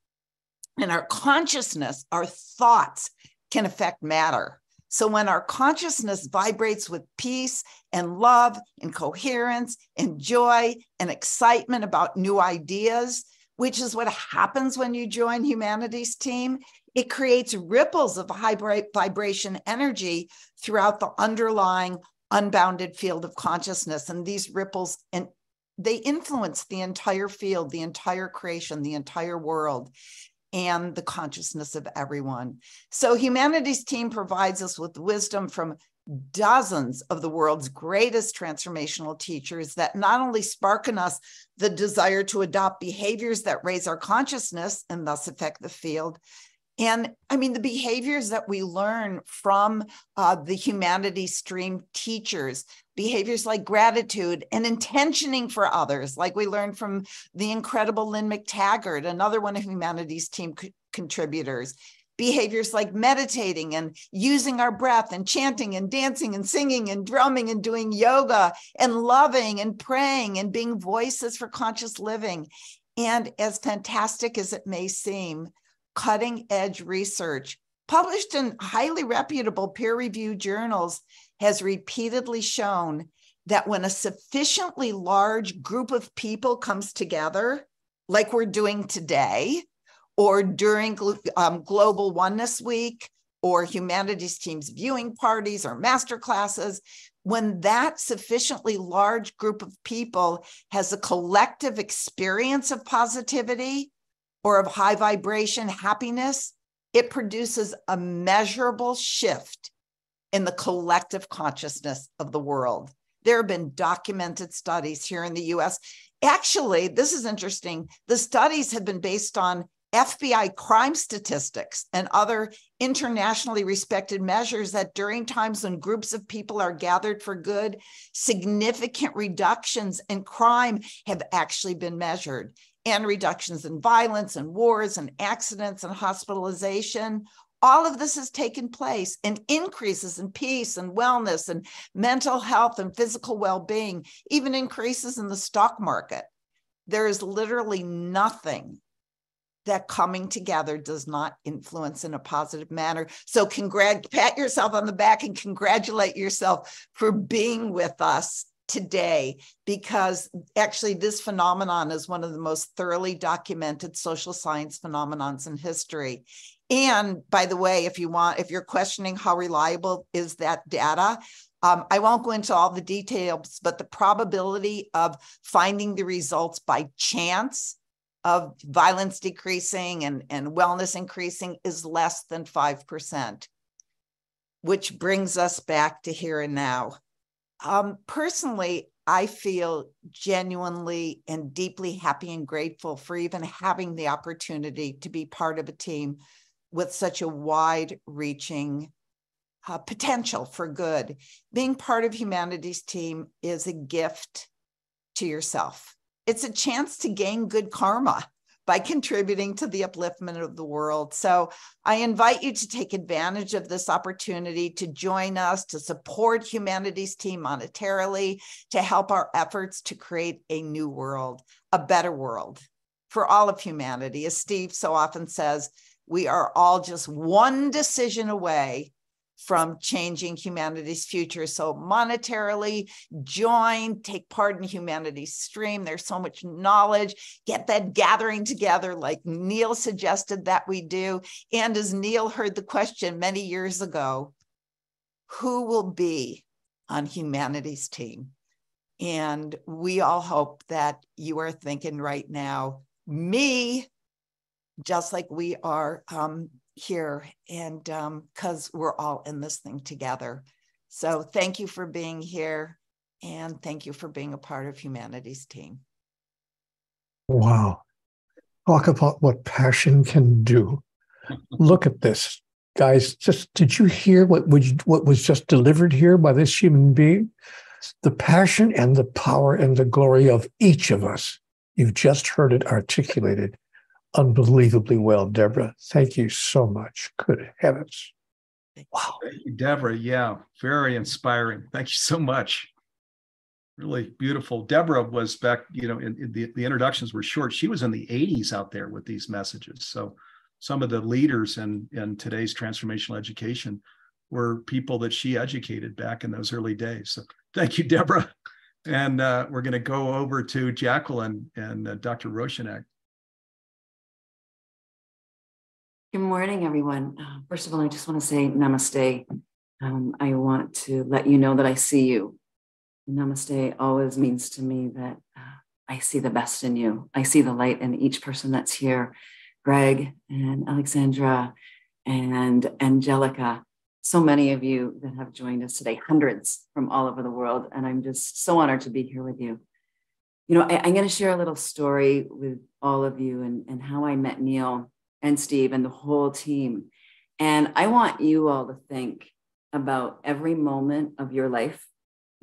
And our consciousness, our thoughts can affect matter. So when our consciousness vibrates with peace and love and coherence and joy and excitement about new ideas, which is what happens when you join Humanities Team, it creates ripples of high vibration energy throughout the underlying unbounded field of consciousness. And these ripples, and they influence the entire field, the entire creation, the entire world, and the consciousness of everyone. So Humanities Team provides us with wisdom from dozens of the world's greatest transformational teachers that not only spark in us the desire to adopt behaviors that raise our consciousness and thus affect the field. And I mean, the behaviors that we learn from the Humanities Stream teachers, behaviors like gratitude and intentioning for others, like we learned from the incredible Lynn McTaggart, another one of Humanities Team contributors. Behaviors like meditating and using our breath and chanting and dancing and singing and drumming and doing yoga and loving and praying and being voices for conscious living. And as fantastic as it may seem, cutting edge research published in highly reputable peer-reviewed journals has repeatedly shown that when a sufficiently large group of people comes together, like we're doing today, or during Global Oneness Week, or Humanities Team's viewing parties or master classes, when that sufficiently large group of people has a collective experience of positivity or of high vibration happiness, it produces a measurable shift in the collective consciousness of the world. There have been documented studies here in the US. Actually, this is interesting. The studies have been based on FBI crime statistics and other internationally respected measures that during times when groups of people are gathered for good, significant reductions in crime have actually been measured, and reductions in violence and wars and accidents and hospitalization. All of this has taken place, and increases in peace and wellness and mental health and physical well-being, even increases in the stock market. There is literally nothing that coming together does not influence in a positive manner. So pat yourself on the back and congratulate yourself for being with us today, because actually this phenomenon is one of the most thoroughly documented social science phenomenons in history. And by the way, if you're questioning how reliable is that data, I won't go into all the details, but the probability of finding the results by chance of violence decreasing and wellness increasing is less than 5%, which brings us back to here and now. Personally, I feel genuinely and deeply happy and grateful for even having the opportunity to be part of a team with such a wide-reaching potential for good. Being part of Humanities Team is a gift to yourself. It's a chance to gain good karma by contributing to the upliftment of the world. So I invite you to take advantage of this opportunity to join us, to support Humanities Team monetarily, to help our efforts to create a new world, a better world for all of humanity. As Steve so often says, we are all just one decision away from changing humanity's future. So monetarily join, take part in Humanities Stream. There's so much knowledge. Get that gathering together like Neale suggested that we do. And as Neale heard the question many years ago, who will be on Humanities Team? And we all hope that you are thinking right now, me, just like we are here, and because we're all in this thing together. So thank you for being here, and thank you for being a part of Humanity's team. Wow. Talk about what passion can do. Look at this. Guys, did you hear what was just delivered here by this human being? The passion and the power and the glory of each of us. You've just heard it articulated unbelievably well, Debra. Thank you so much. Good heavens. Wow. Thank you, Debra. Yeah, very inspiring. Thank you so much. Really beautiful. Debra was back, in the introductions were short. She was in the 80s out there with these messages. So some of the leaders in today's transformational education were people that she educated back in those early days. So thank you, Debra. And we're going to go over to Jacqueline and Dr. Roshanak. Good morning, everyone. First of all, I just want to say namaste. I want to let you know that I see you. Namaste always means to me that I see the best in you. I see the light in each person that's here. Greg and Alexandra and Angelica, so many of you that have joined us today, hundreds from all over the world. And I'm just so honored to be here with you. I'm going to share a little story with all of you and how I met Neale and Steve and the whole team. And I want you all to think about every moment of your life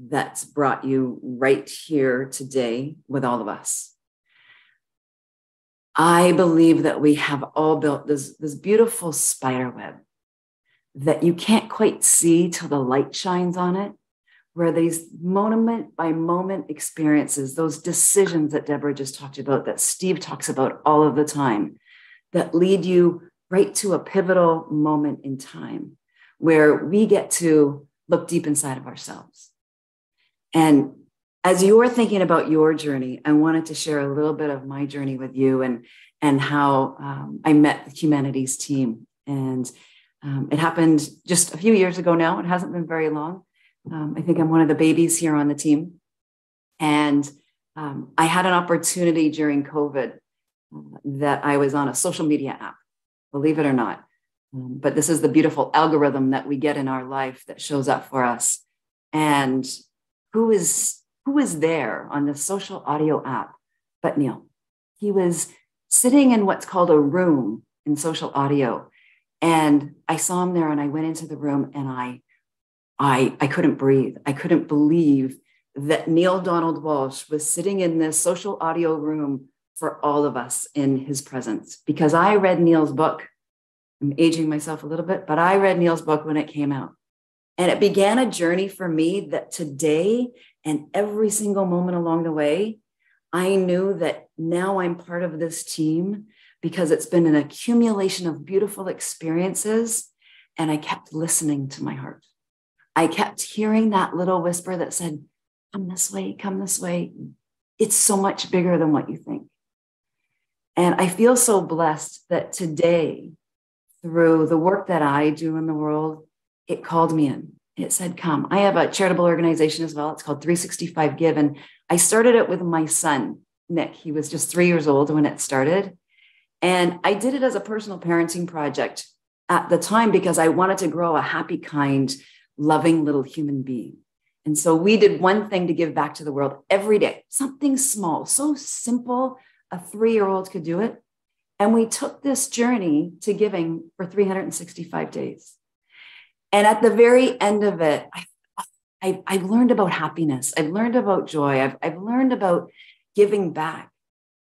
that's brought you right here today with all of us. I believe that we have all built this beautiful spider web that you can't quite see till the light shines on it, where these moment by moment experiences, those decisions that Debra just talked about, that Steve talks about all of the time, that lead you right to a pivotal moment in time where we get to look deep inside of ourselves. And as you're thinking about your journey, I wanted to share a little bit of my journey with you and how I met the Humanities team. And it happened just a few years ago now. It hasn't been very long. I think I'm one of the babies here on the team. And I had an opportunity during COVID that I was on a social media app, believe it or not. But this is the beautiful algorithm that we get in our life that shows up for us. And who is there on the social audio app but Neale? He was sitting in what's called a room in social audio. And I saw him there and I went into the room and I couldn't breathe. I couldn't believe that Neale Donald Walsch was sitting in this social audio room for all of us in his presence. Because I read Neale's book. I'm aging myself a little bit, but I read Neale's book when it came out. And it began a journey for me that today and every single moment along the way, I knew that now I'm part of this team because it's been an accumulation of beautiful experiences. And I kept listening to my heart. I kept hearing that little whisper that said, come this way, come this way. It's so much bigger than what you think. And I feel so blessed that today, through the work that I do in the world, it called me in. It said, come. I have a charitable organization as well. It's called 365 Give. And I started it with my son, Nick. He was just 3 years old when it started. And I did it as a personal parenting project at the time because I wanted to grow a happy, kind, loving little human being. And so we did one thing to give back to the world every day, something small, so simple, a 3-year-old could do it. And we took this journey to giving for 365 days. And at the very end of it, I've learned about happiness. I've learned about joy. I've learned about giving back.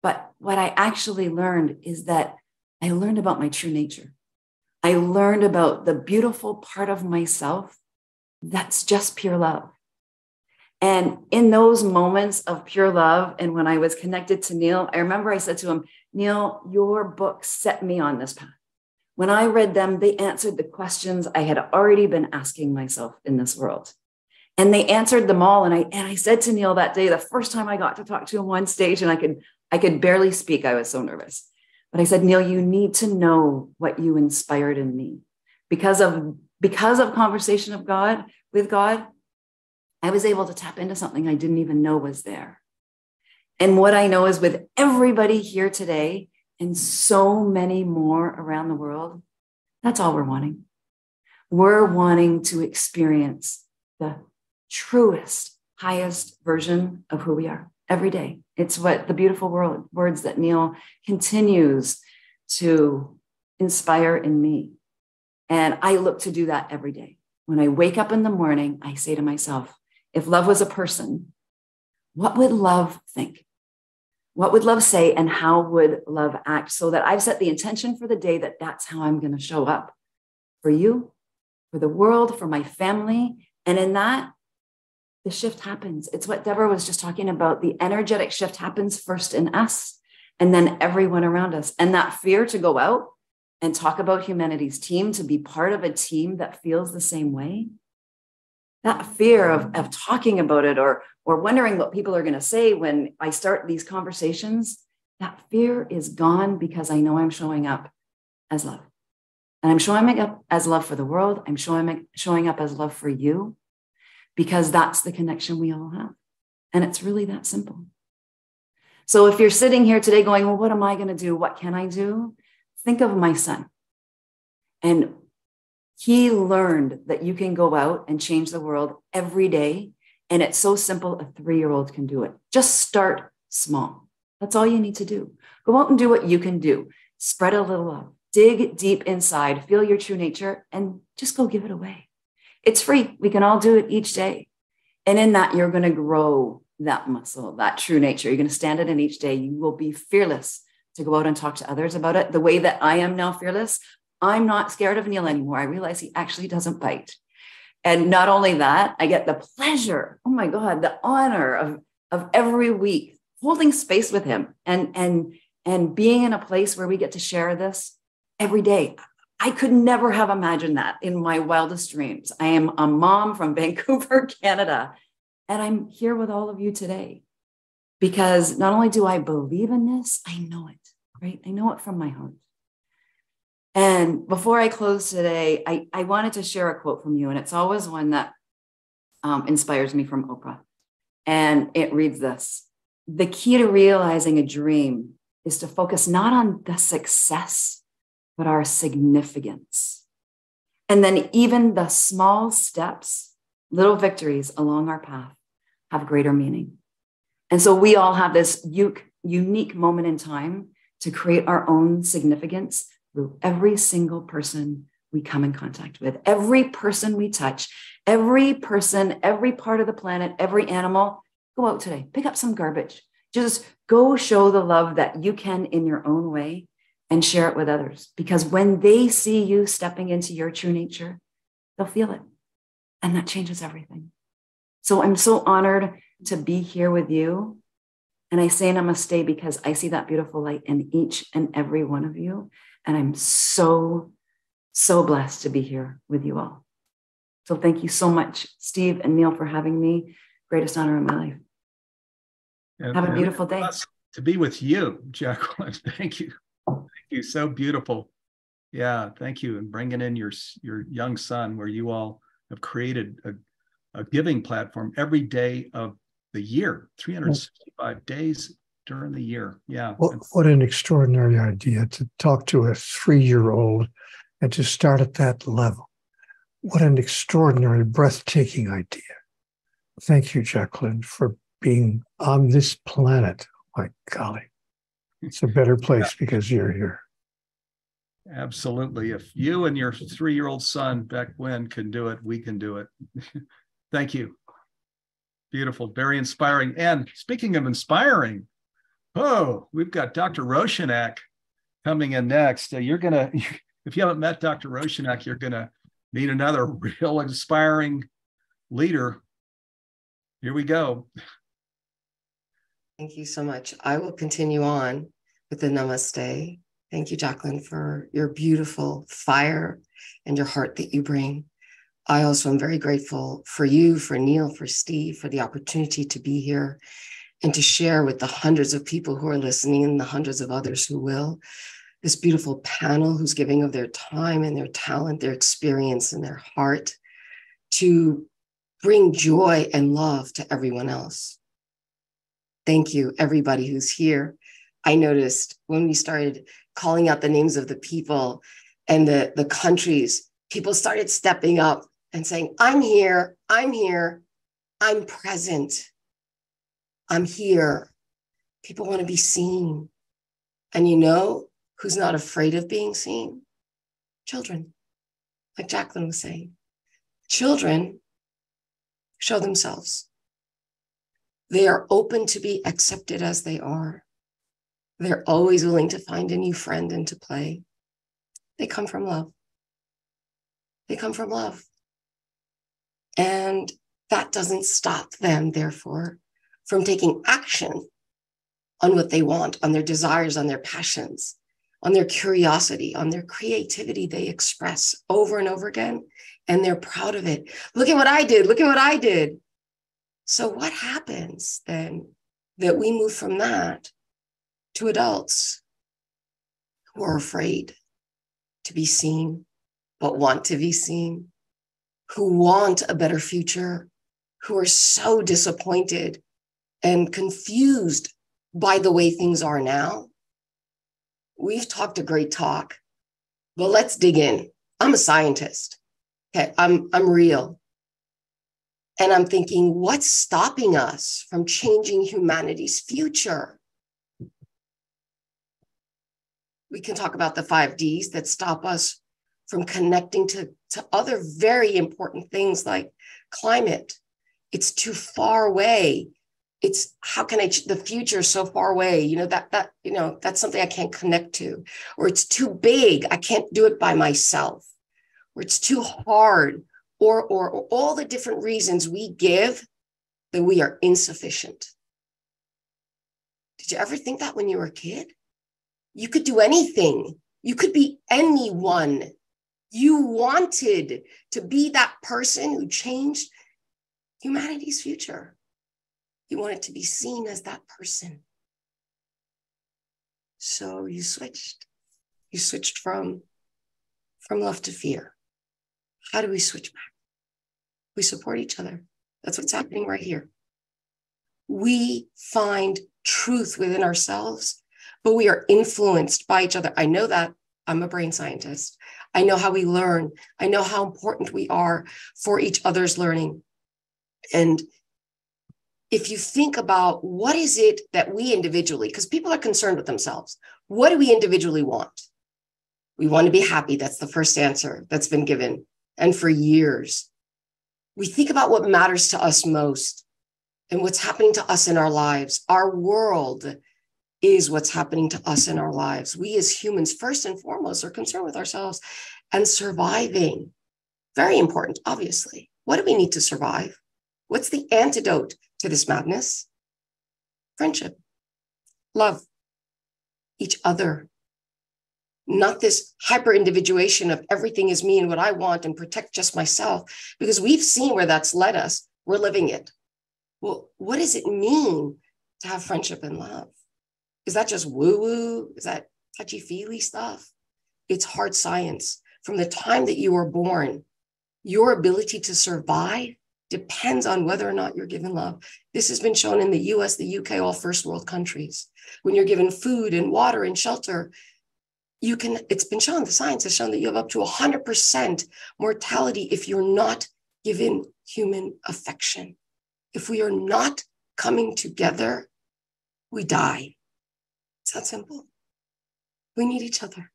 But what I actually learned is that I learned about my true nature. I learned about the beautiful part of myself that's just pure love. And in those moments of pure love, and when I was connected to Neale, I remember I said to him, Neale, your books set me on this path. When I read them, they answered the questions I had already been asking myself in this world. And they answered them all. And I said to Neale that day, the first time I got to talk to him on stage, and I could barely speak. I was so nervous. But I said, Neale, you need to know what you inspired in me. Because of conversation with God, I was able to tap into something I didn't even know was there. And what I know is with everybody here today, and so many more around the world, that's all we're wanting. We're wanting to experience the truest, highest version of who we are every day. It's what the beautiful words that Neale continues to inspire in me. And I look to do that every day. When I wake up in the morning, I say to myself, if love was a person, what would love think? What would love say? And how would love act? So that I've set the intention for the day that that's how I'm going to show up for you, for the world, for my family. And in that, the shift happens. It's what Debra was just talking about. The energetic shift happens first in us and then everyone around us. And that fear to go out and talk about humanity's team, to be part of a team that feels the same way, that fear of talking about it or wondering what people are going to say when I start these conversations, that fear is gone because I know I'm showing up as love. And I'm showing up as love for the world. I'm showing up as love for you, because that's the connection we all have. And it's really that simple. So if you're sitting here today going, well, what am I going to do? What can I do? Think of my son. And he learned that you can go out and change the world every day. And it's so simple, a 3-year-old can do it. Just start small. That's all you need to do. Go out and do what you can do. Spread a little love. Dig deep inside, feel your true nature, and just go give it away. It's free. We can all do it each day. And in that, you're going to grow that muscle, that true nature. You're going to stand it in each day. You will be fearless to go out and talk to others about it. The way that I am now fearless, I'm not scared of Neale anymore. I realize he actually doesn't bite. And not only that, I get the pleasure, oh my God, the honor of every week holding space with him and being in a place where we get to share this every day. I could never have imagined that in my wildest dreams. I am a mom from Vancouver, Canada, and I'm here with all of you today because not only do I believe in this, I know it, right? I know it from my heart. And before I close today, I wanted to share a quote from you, and it's always one that inspires me from Oprah. And it reads this: the key to realizing a dream is to focus not on the success, but our significance. And then even the small steps, little victories along our path have greater meaning. And so we all have this unique moment in time to create our own significance through every single person we come in contact with, every person we touch, every person, every part of the planet, every animal. Go out today, pick up some garbage. Just go show the love that you can in your own way and share it with others. Because when they see you stepping into your true nature, they'll feel it. And that changes everything. So I'm so honored to be here with you. And I say namaste because I see that beautiful light in each and every one of you. And I'm so, so blessed to be here with you all. So thank you so much, Steve and Neale, for having me. Greatest honor in my life. Have a beautiful day. To be with you, Jacqueline. Thank you. Thank you. So beautiful. Yeah, thank you. And bringing in your young son, where you all have created a giving platform every day of the year, 365 days during the year. Yeah. What an extraordinary idea to talk to a 3-year-old and to start at that level. What an extraordinary, breathtaking idea. Thank you, Jacqueline, for being on this planet. My golly, it's a better place because you're here. Absolutely. If you and your 3-year-old son back when can do it, we can do it. Thank you. Beautiful, very inspiring. And speaking of inspiring, we've got Dr. Roshanak coming in next. You're gonna, if you haven't met Dr. Roshanak, you're gonna meet another real inspiring leader. Here we go. Thank you so much. I will continue on with the namaste. Thank you, Jacqueline, for your beautiful fire and your heart that you bring. I also am very grateful for you, for Neale, for Steve, for the opportunity to be here and to share with the hundreds of people who are listening and the hundreds of others who will, this beautiful panel who's giving of their time and their talent, their experience and their heart to bring joy and love to everyone else. Thank you, everybody who's here. I noticed when we started calling out the names of the people and the countries, people started stepping up and saying, I'm here, I'm present, I'm here. People want to be seen. And you know who's not afraid of being seen? Children, like Jacqueline was saying. Children show themselves. They are open to be accepted as they are. They're always willing to find a new friend and to play. They come from love. They come from love. And that doesn't stop them, therefore, from taking action on what they want, on their desires, on their passions, on their curiosity, on their creativity they express over and over again. And they're proud of it. Look at what I did. Look at what I did. So what happens then that we move from that to adults who are afraid to be seen, but want to be seen, who want a better future, who are so disappointed and confused by the way things are now? We've talked a great talk, but let's dig in. I'm a scientist. Okay, I'm real. And I'm thinking, what's stopping us from changing humanity's future? We can talk about the 5 Ds that stop us from connecting to other very important things like climate. It's too far away. It's how can the future is so far away? That's something I can't connect to. Or it's too big. I can't do it by myself. Or it's too hard. Or all the different reasons we give that we are insufficient. Did you ever think that when you were a kid? You could do anything. You could be anyone. You wanted to be that person who changed humanity's future. You wanted to be seen as that person. So you switched. You switched from love to fear. How do we switch back? We support each other. That's what's happening right here. We find truth within ourselves, but we are influenced by each other. I know that. I'm a brain scientist. I know how we learn. I know how important we are for each other's learning. And if you think about what is it that we individually, because people are concerned with themselves, what do we individually want? We want to be happy. That's the first answer that's been given. And for years, we think about what matters to us most and what's happening to us in our lives. Our world is what's happening to us in our lives. We as humans, first and foremost, are concerned with ourselves and surviving. Very important, obviously. What do we need to survive? What's the antidote to this madness? Friendship, love, each other. Not this hyper-individuation of everything is me and what I want and protect just myself, because we've seen where that's led us. We're living it. Well, what does it mean to have friendship and love? Is that just woo-woo? Is that touchy-feely stuff? It's hard science. From the time that you were born, your ability to survive depends on whether or not you're given love. This has been shown in the US, the UK, all first world countries. When you're given food and water and shelter, it's been shown, the science has shown that you have up to 100% mortality if you're not given human affection. If we are not coming together, we die. It's that simple. We need each other.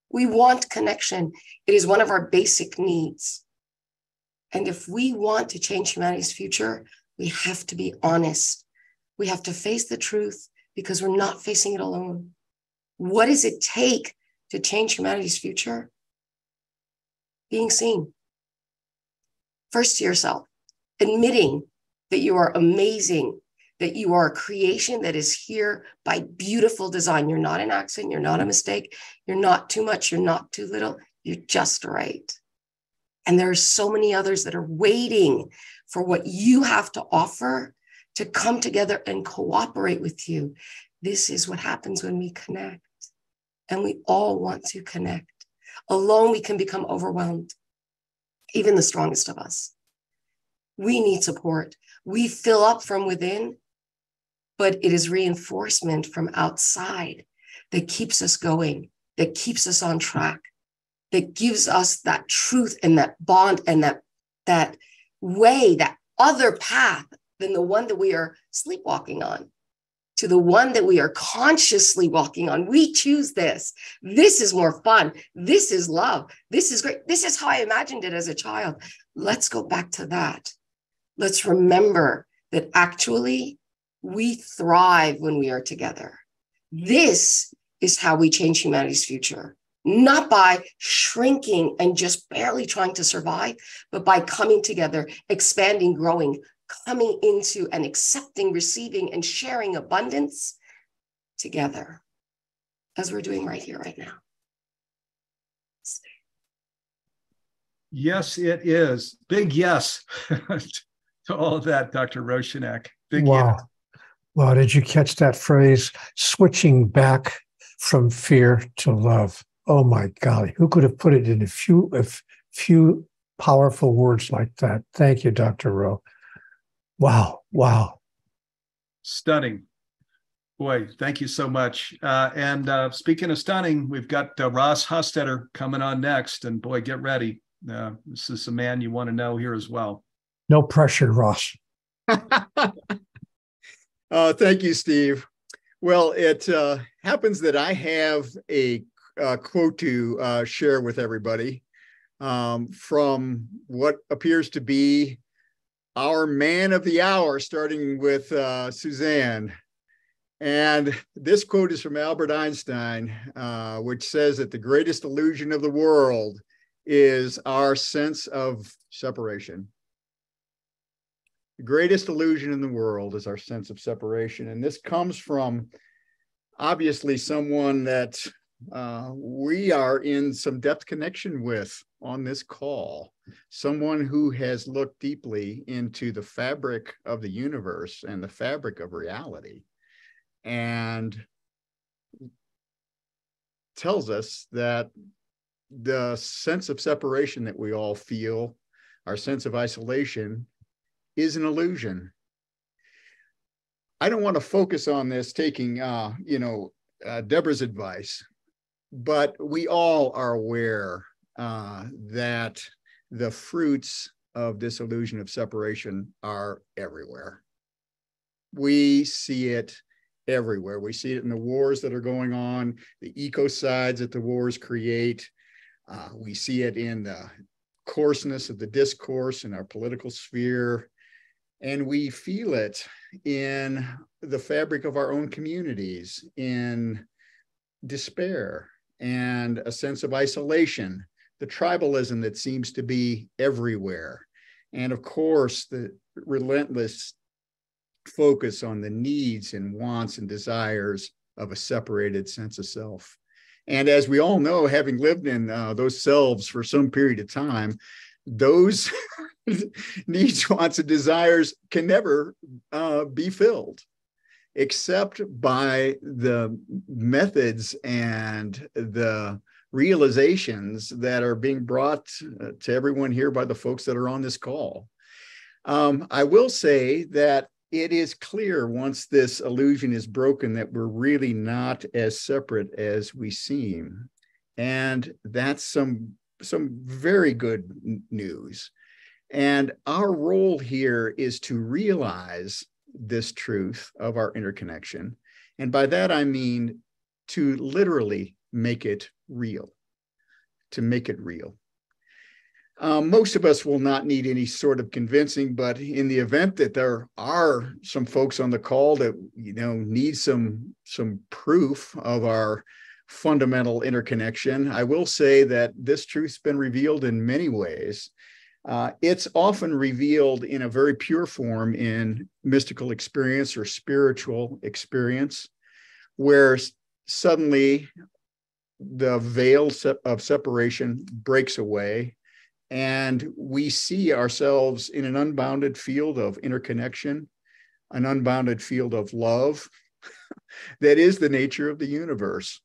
We want connection. It is one of our basic needs. And if we want to change humanity's future, we have to be honest. We have to face the truth because we're not facing it alone. What does it take to change humanity's future? Being seen. First to yourself, admitting that you are amazing, that you are a creation that is here by beautiful design. You're not an accident, you're not a mistake, you're not too much, you're not too little, you're just right. And there are so many others that are waiting for what you have to offer to come together and cooperate with you. This is what happens when we connect. And we all want to connect. Alone, we can become overwhelmed, even the strongest of us. We need support. We fill up from within but it is reinforcement from outside that keeps us going, that keeps us on track, that gives us that truth and that bond and that way, that other path than the one that we are sleepwalking on, to the one that we are consciously walking on. We choose this. This is more fun. This is love. This is great. This is how I imagined it as a child. Let's go back to that. Let's remember that actually we thrive when we are together. This is how we change humanity's future, not by shrinking and just barely trying to survive, but by coming together, expanding, growing, coming into and accepting, receiving, and sharing abundance together, as we're doing right here, right now. Yes, it is. Big yes to all of that, Dr. Roshanak. Big Wow. yes. Wow, did you catch that phrase? Switching back from fear to love. Oh my golly, who could have put it in a few powerful words like that? Thank you, Dr. Rowe. Wow, wow. Stunning. Boy, thank you so much. And speaking of stunning, we've got Ross Hostetter coming on next. And boy, get ready. This is a man you want to know here as well. No pressure, Ross. Thank you, Steve. Well, it happens that I have a quote to share with everybody from what appears to be our man of the hour, starting with Suzanne. And this quote is from Albert Einstein, which says that the greatest illusion of the world is our sense of separation. The greatest illusion in the world is our sense of separation. And this comes from obviously someone that we are in some depth connection with on this call, someone who has looked deeply into the fabric of the universe and the fabric of reality, and tells us that the sense of separation that we all feel, our sense of isolation, is an illusion. I don't want to focus on this taking, Debra's advice, but we all are aware that the fruits of this illusion of separation are everywhere. We see it everywhere. We see it in the wars that are going on, the ecocides that the wars create. We see it in the coarseness of the discourse in our political sphere. And we feel it in the fabric of our own communities, in despair and a sense of isolation, the tribalism that seems to be everywhere. And of course, the relentless focus on the needs and wants and desires of a separated sense of self. And as we all know, having lived in those selves for some period of time, those needs, wants, and desires can never be filled, except by the methods and the realizations that are being brought to everyone here by the folks that are on this call. I will say that it is clear once this illusion is broken that we're really not as separate as we seem. And that's some very good news. And our role here is to realize this truth of our interconnection. And by that, I mean to literally make it real, to make it real. Most of us will not need any sort of convincing, but in the event that there are some folks on the call that, need some proof of our fundamental interconnection, I will say that this truth's been revealed in many ways. It's often revealed in a very pure form in mystical experience or spiritual experience, where suddenly the veil of separation breaks away, and we see ourselves in an unbounded field of interconnection, an unbounded field of love that is the nature of the universe.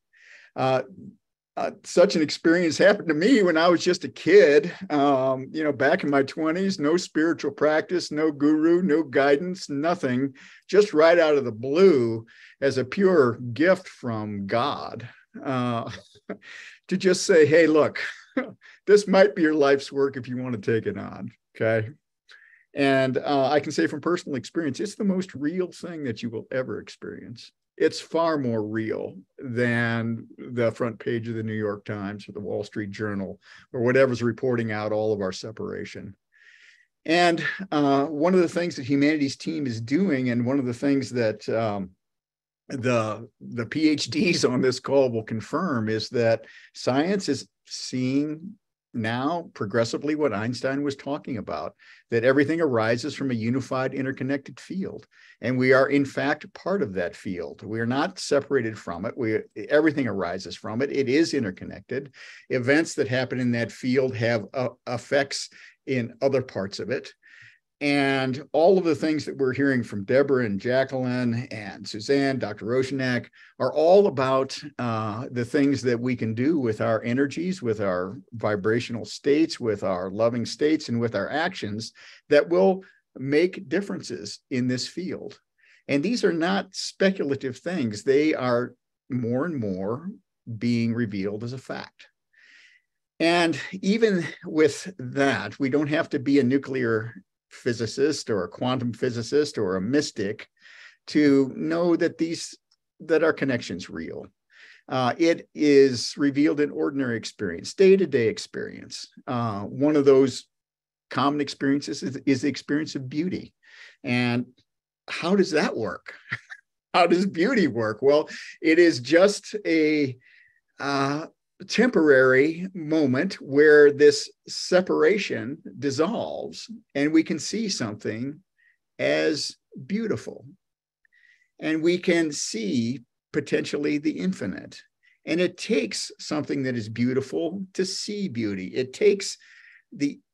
such an experience happened to me when I was just a kid, back in my 20s, no spiritual practice, no guru, no guidance, nothing, just right out of the blue as a pure gift from God, to just say, hey, look, this might be your life's work if you want to take it on. Okay. And I can say from personal experience, it's the most real thing that you will ever experience. It's far more real than the front page of the New York Times or the Wall Street Journal or whatever's reporting out all of our separation. And one of the things that Humanities Team is doing, and one of the things that the PhDs on this call will confirm, is that science is seeing now progressively what Einstein was talking about, that everything arises from a unified, interconnected field. And we are, in fact, part of that field. We are not separated from it. Everything arises from it. It is interconnected. Events that happen in that field have effects in other parts of it. And all of the things that we're hearing from Debra and Jacqueline and Suzanne, Dr. Roshanak, are all about the things that we can do with our energies, with our vibrational states, with our loving states, and with our actions that will make differences in this field. And these are not speculative things. They are more and more being revealed as a fact. And even with that, we don't have to be a nuclear physicist or a quantum physicist or a mystic to know that our connection's real. It is revealed in ordinary experience, day-to-day experience. One of those common experiences is the experience of beauty. And how does that work? How does beauty work? Well, it is just a temporary moment where this separation dissolves and we can see something as beautiful. And we can see potentially the infinite. And it takes something that is beautiful to see beauty. It takes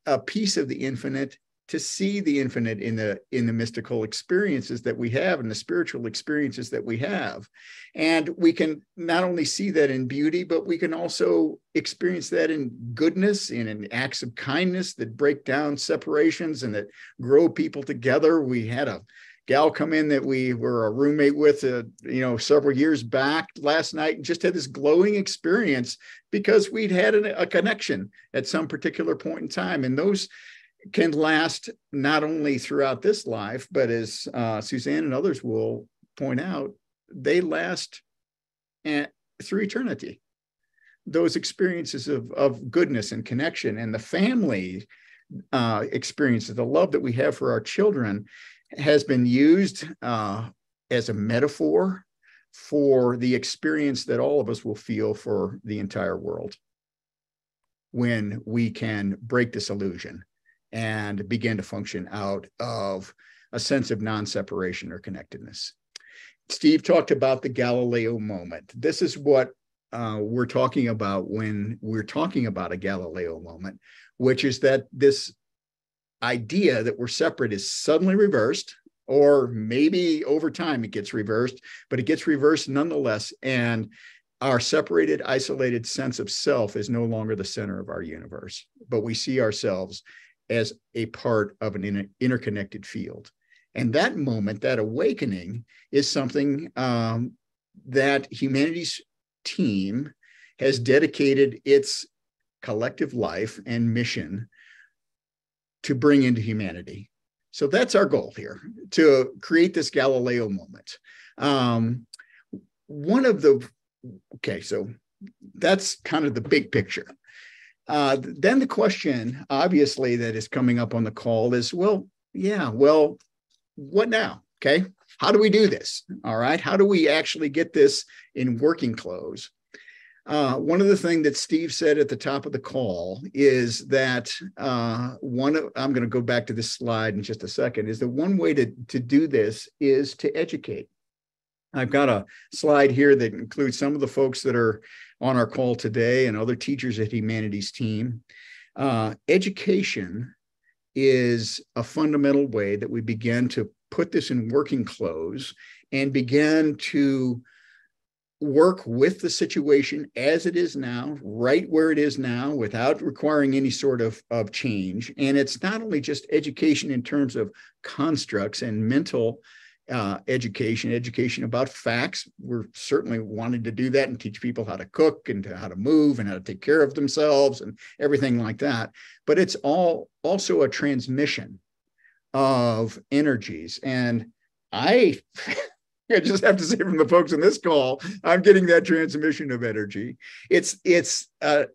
a piece of the infinite to see the infinite in the mystical experiences that we have and the spiritual experiences that we have. And we can not only see that in beauty, but we can also experience that in goodness and in acts of kindness that break down separations and that grow people together. We had a gal come in that we were a roommate with, several years back last night, and just had this glowing experience because we'd had a connection at some particular point in time. And those can last not only throughout this life, but as Suzanne and others will point out, they last through eternity. Those experiences of goodness and connection and the family experiences, the love that we have for our children, has been used as a metaphor for the experience that all of us will feel for the entire world when we can break this illusion and begin to function out of a sense of non-separation or connectedness. Steve talked about the Galileo moment. This is what we're talking about when we're talking about a Galileo moment, which is that this idea that we're separate is suddenly reversed, or maybe over time it gets reversed, but it gets reversed nonetheless. And our separated, isolated sense of self is no longer the center of our universe, but we see ourselves as a part of an interconnected field. And that moment, that awakening, is something that Humanities Team has dedicated its collective life and mission to bring into humanity. So that's our goal here, to create this Galileo moment. So that's kind of the big picture. Then the question, obviously, that is coming up on the call is, what now? Okay, how do we do this? All right, how do we actually get this in working clothes? One of the things that Steve said at the top of the call is that I'm going to go back to this slide in just a second, is that one way to do this is to educate. I've got a slide here that includes some of the folks that are on our call today and other teachers at Humanities Team. Education is a fundamental way that we begin to put this in working clothes and begin to work with the situation as it is now, right where it is now, without requiring any sort of change. And it's not only just education in terms of constructs and mental education about facts. We're certainly wanting to do that and teach people how to cook and how to move and how to take care of themselves and everything like that. But it's also a transmission of energies. And I just have to say, from the folks on this call, I'm getting that transmission of energy. It's an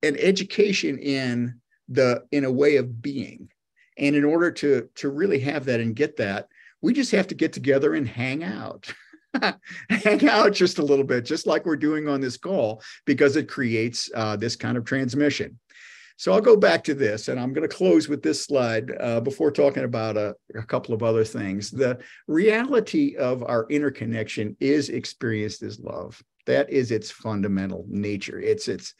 education in a way of being. And in order to really have that and get that, we just have to get together and hang out. Hang out just a little bit, just like we're doing on this call, because it creates this kind of transmission. So I'll go back to this, and I'm going to close with this slide before talking about a couple of other things. The reality of our interconnection is experienced as love. That is its fundamental nature. It's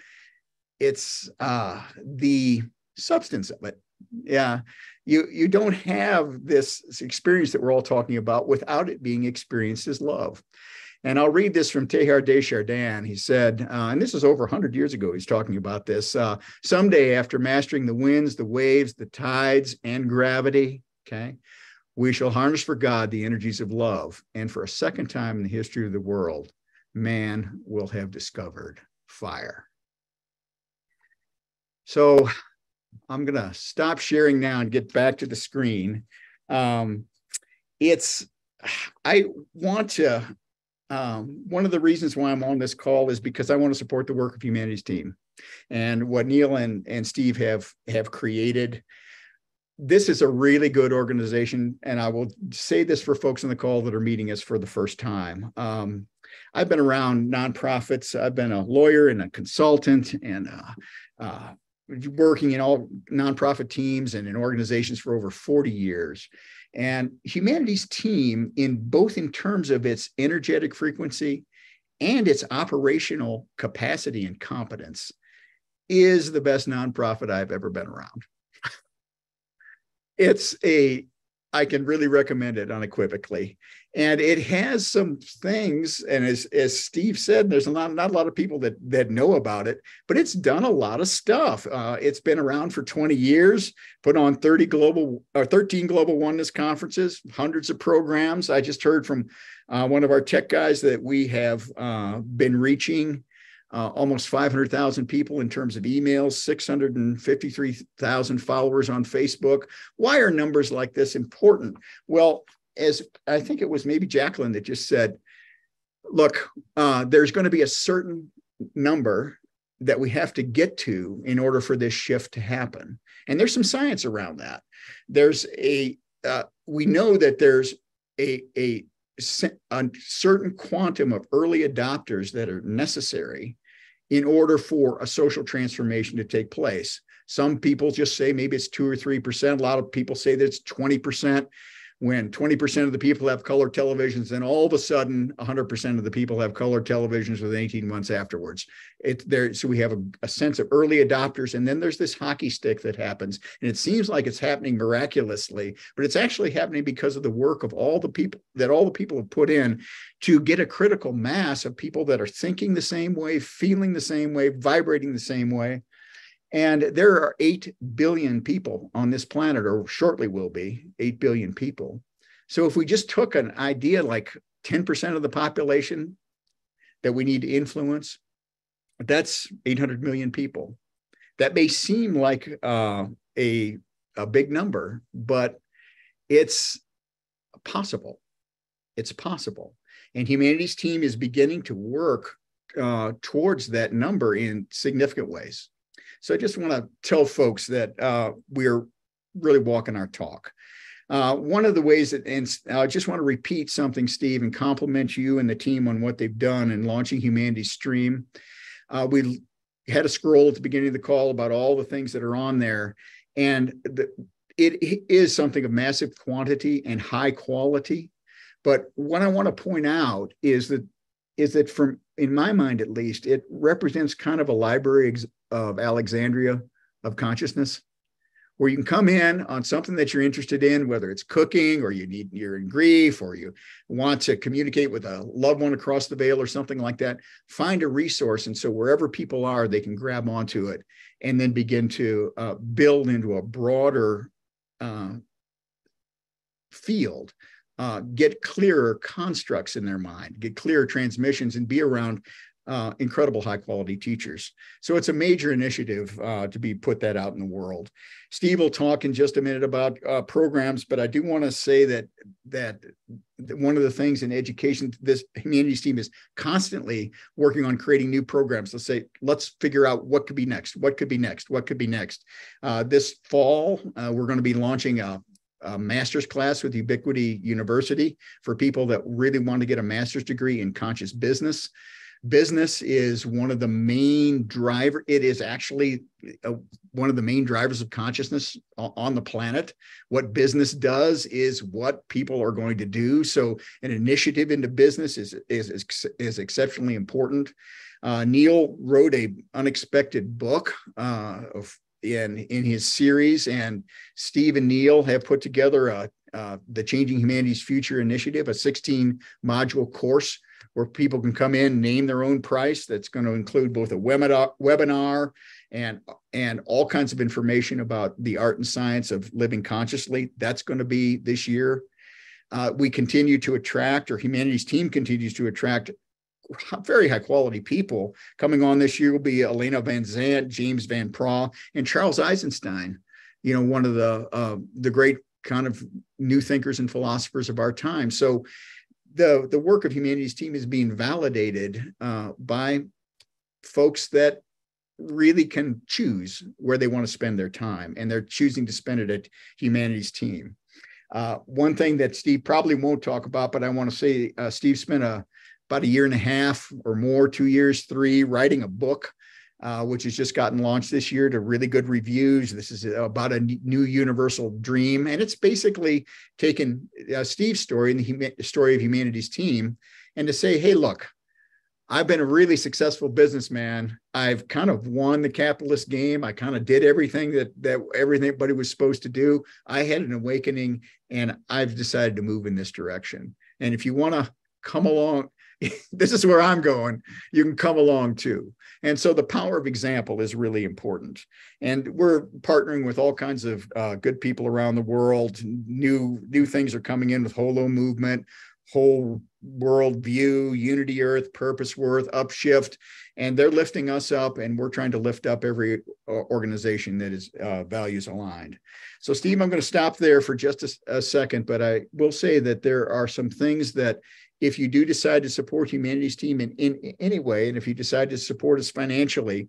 the substance of it. Yeah. You don't have this experience that we're all talking about without it being experienced as love. And I'll read this from Teilhard de Chardin. He said, and this is over 100 years ago, he's talking about this, someday after mastering the winds, the waves, the tides, and gravity, okay, we shall harness for God the energies of love. And for a second time in the history of the world, man will have discovered fire. So I'm going to stop sharing now and get back to the screen. One of the reasons why I'm on this call is because I want to support the Work of Humanities team and what Neale and Steve have created. This is a really good organization. And I will say this for folks on the call that are meeting us for the first time. I've been around nonprofits. I've been a lawyer and a consultant and working in all nonprofit teams and in organizations for over 40 years. And Humanities team, both in terms of its energetic frequency and its operational capacity and competence, is the best nonprofit I've ever been around. I can really recommend it unequivocally. And it has some things, and as Steve said, there's not a lot of people that know about it, but it's done a lot of stuff. It's been around for 20 years, put on 13 global oneness conferences, hundreds of programs. I just heard from one of our tech guys that we have been reaching almost 500,000 people in terms of emails, 653,000 followers on Facebook. Why are numbers like this important? Well, as I think it was maybe Jacqueline that just said, look, there's going to be a certain number that we have to get to in order for this shift to happen. And there's some science around that. We know that there's a certain quantum of early adopters that are necessary in order for a social transformation to take place. Some people just say maybe it's 2 or 3%. A lot of people say that it's 20%. When 20% of the people have color televisions, then all of a sudden 100% of the people have color televisions within 18 months afterwards. So we have a sense of early adopters, and then there's this hockey stick that happens, and it seems like it's happening miraculously, but it's actually happening because of the work of all the people have put in to get a critical mass of people that are thinking the same way, feeling the same way, vibrating the same way. And there are 8 billion people on this planet, or shortly will be 8 billion people. So if we just took an idea like 10% of the population that we need to influence, that's 800 million people. That may seem like a big number, but it's possible. It's possible. And Humanities team is beginning to work towards that number in significant ways. So I just want to tell folks that we're really walking our talk. One of the ways that, and I just want to repeat something, Steve, and compliment you and the team on what they've done in launching Humanities Stream. We had a scroll at the beginning of the call about all the things that are on there. And it is something of massive quantity and high quality. But what I want to point out is that from, in my mind at least, it represents kind of a library of Alexandria of consciousness, where you can come in on something that you're interested in, whether it's cooking or you're in grief or you want to communicate with a loved one across the veil or something like that. Find a resource. And so wherever people are, they can grab onto it and then begin to build into a broader field, get clearer constructs in their mind, get clearer transmissions, and be around incredible high quality teachers. So it's a major initiative to be put that out in the world. Steve will talk in just a minute about programs, but I do want to say that one of the things in education, this humanities team is constantly working on creating new programs. Let's figure out what could be next, what could be next, what could be next. This fall, we're going to be launching a master's class with Ubiquity University for people that really want to get a master's degree in conscious business. Business is one of the main driver. It is actually one of the main drivers of consciousness on the planet. What business does is what people are going to do. So an initiative into business is exceptionally important. Neale wrote an unexpected book in his series, and Steve and Neale have put together the Changing Humanities Future Initiative, a 16-module course where people can come in, name their own price. That's going to include both a webinar and all kinds of information about the art and science of living consciously. That's going to be this year. We continue to attract, or humanities team continues to attract, very high quality people. Coming on this year will be Elena Van Zandt, James Van Praagh, and Charles Eisenstein, one of the great kind of new thinkers and philosophers of our time. So the work of humanities team is being validated by folks that really can choose where they want to spend their time, and they're choosing to spend it at humanities team. One thing that Steve probably won't talk about, but I want to say Steve spent about a year and a half or more, 2 years, 3, writing a book, which has just gotten launched this year to really good reviews. This is about a new universal dream. And it's basically taken Steve's story and the story of humanities team and to say, hey, look, I've been a really successful businessman. I've kind of won the capitalist game. I kind of did everything that everybody was supposed to do. I had an awakening, and I've decided to move in this direction. And if you want to come along, this is where I'm going. You can come along too. And so the power of example is really important. And we're partnering with all kinds of good people around the world. New things are coming in with Holo Movement, Whole World View, Unity Earth, Purpose Worth, Upshift, and they're lifting us up, and we're trying to lift up every organization that is values aligned. So Steve, I'm going to stop there for just a second, but I will say that there are some things that if you do decide to support humanities team in any way, and if you decide to support us financially,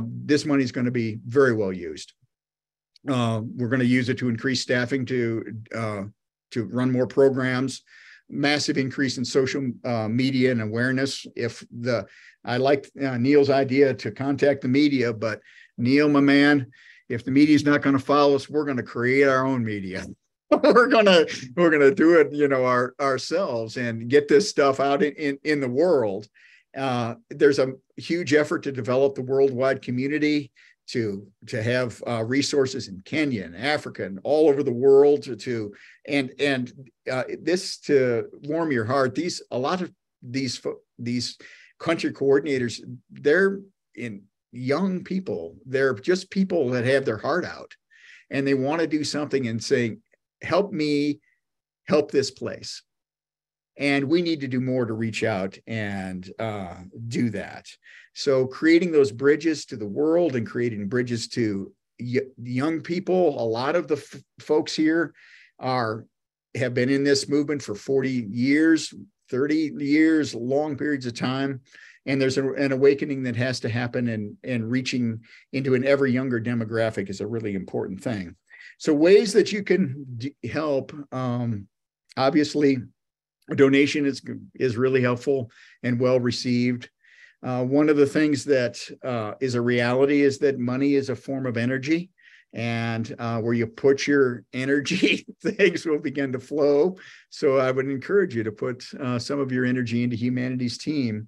this money is going to be very well used. We're going to use it to increase staffing to run more programs, massive increase in social media and awareness. I like Neale's idea to contact the media, but Neale, my man, if the media is not going to follow us, we're going to create our own media. we're gonna do it, ourselves and get this stuff out in the world. There's a huge effort to develop the worldwide community, to have resources in Kenya and Africa and all over the world and this to warm your heart. A lot of these country coordinators, they're young people. They're just people that have their heart out, and they want to do something and saying, help me help this place. And we need to do more to reach out and do that. So creating those bridges to the world and creating bridges to young people. A lot of the folks here have been in this movement for 40 years, 30 years, long periods of time. And there's an awakening that has to happen, and reaching into an ever younger demographic is a really important thing. So ways that you can help, obviously, a donation is really helpful and well received. One of the things that is a reality is that money is a form of energy, and where you put your energy, things will begin to flow. So I would encourage you to put some of your energy into humanities team.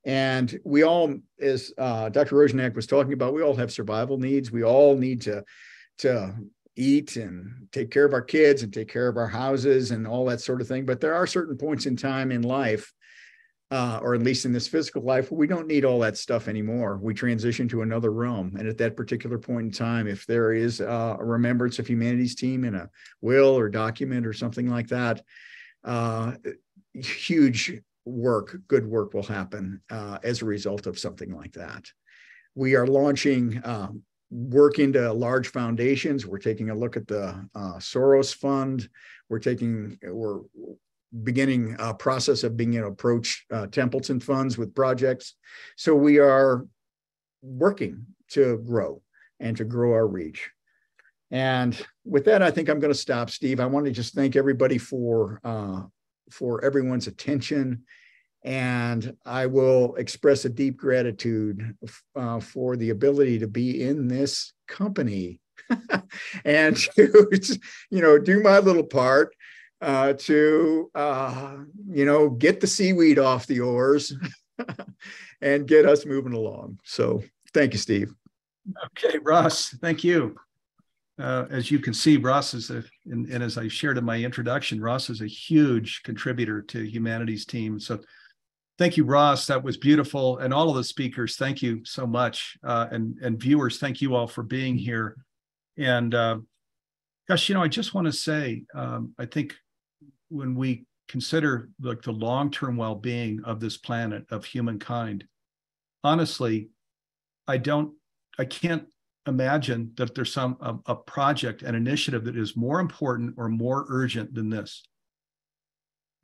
And we all, as Dr. Rozenak was talking about, we all have survival needs. We all need to to eat and take care of our kids and take care of our houses and all that sort of thing. But there are certain points in time in life, or at least in this physical life, we don't need all that stuff anymore. We transition to another realm. And at that particular point in time, if there is a Remembrance of Humanities team in a will or document or something like that, huge work, good work will happen as a result of something like that. We are launching work into large foundations. We're taking a look at the Soros Fund. We're beginning a process of being able to approach Templeton funds with projects. So we are working to grow and to grow our reach. And with that, I think I'm going to stop, Steve. I want to just thank everybody for everyone's attention. And I will express a deep gratitude for the ability to be in this company and to, do my little part to, get the seaweed off the oars and get us moving along. So thank you, Steve. Okay, Ross, thank you. As you can see, Ross is and as I shared in my introduction, Ross is a huge contributor to Humanities team. So thank you, Ross. That was beautiful. And all of the speakers, thank you so much. And viewers, thank you all for being here. And gosh, I just want to say, I think when we consider the long-term well-being of this planet, of humankind, honestly, I can't imagine that there's a project, an initiative that is more important or more urgent than this.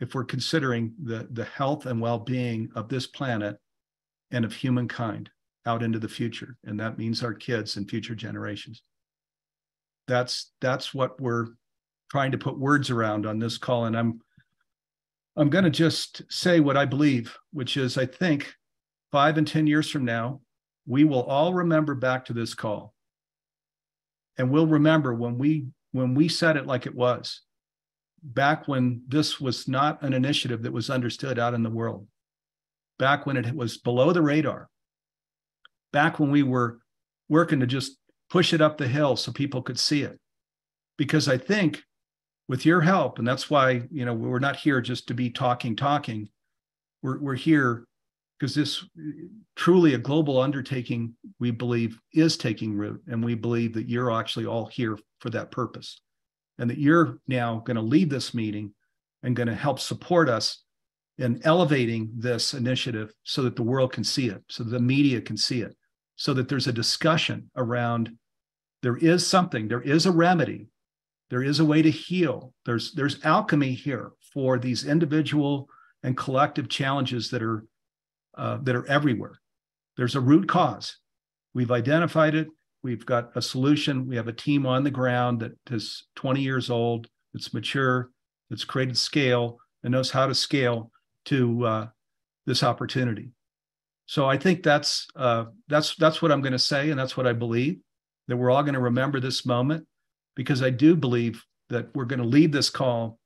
If we're considering the health and well-being of this planet and of humankind out into the future, and that means our kids and future generations. That's what we're trying to put words around on this call. And I'm going to just say what I believe, which is I think 5 and 10 years from now, we will all remember back to this call. And we'll remember when we said it like it was, back when this was not an initiative that was understood out in the world, back when it was below the radar, back when we were working to just push it up the hill so people could see it. Because I think with your help, and that's why, we're not here just to be talking. We're here because this truly a global undertaking, we believe, is taking root. And we believe that you're actually all here for that purpose. And that you're now going to lead this meeting and going to help support us in elevating this initiative so that the world can see it, so that the media can see it, so that there's a discussion around there is a remedy, there is a way to heal. There's alchemy here for these individual and collective challenges that are everywhere. There's a root cause. We've identified it. We've got a solution. We have a team on the ground that is 20 years old, it's mature, it's created scale, and knows how to scale to this opportunity. So I think that's what I'm going to say, and that's what I believe, that we're all going to remember this moment, because I do believe that we're going to lead this call,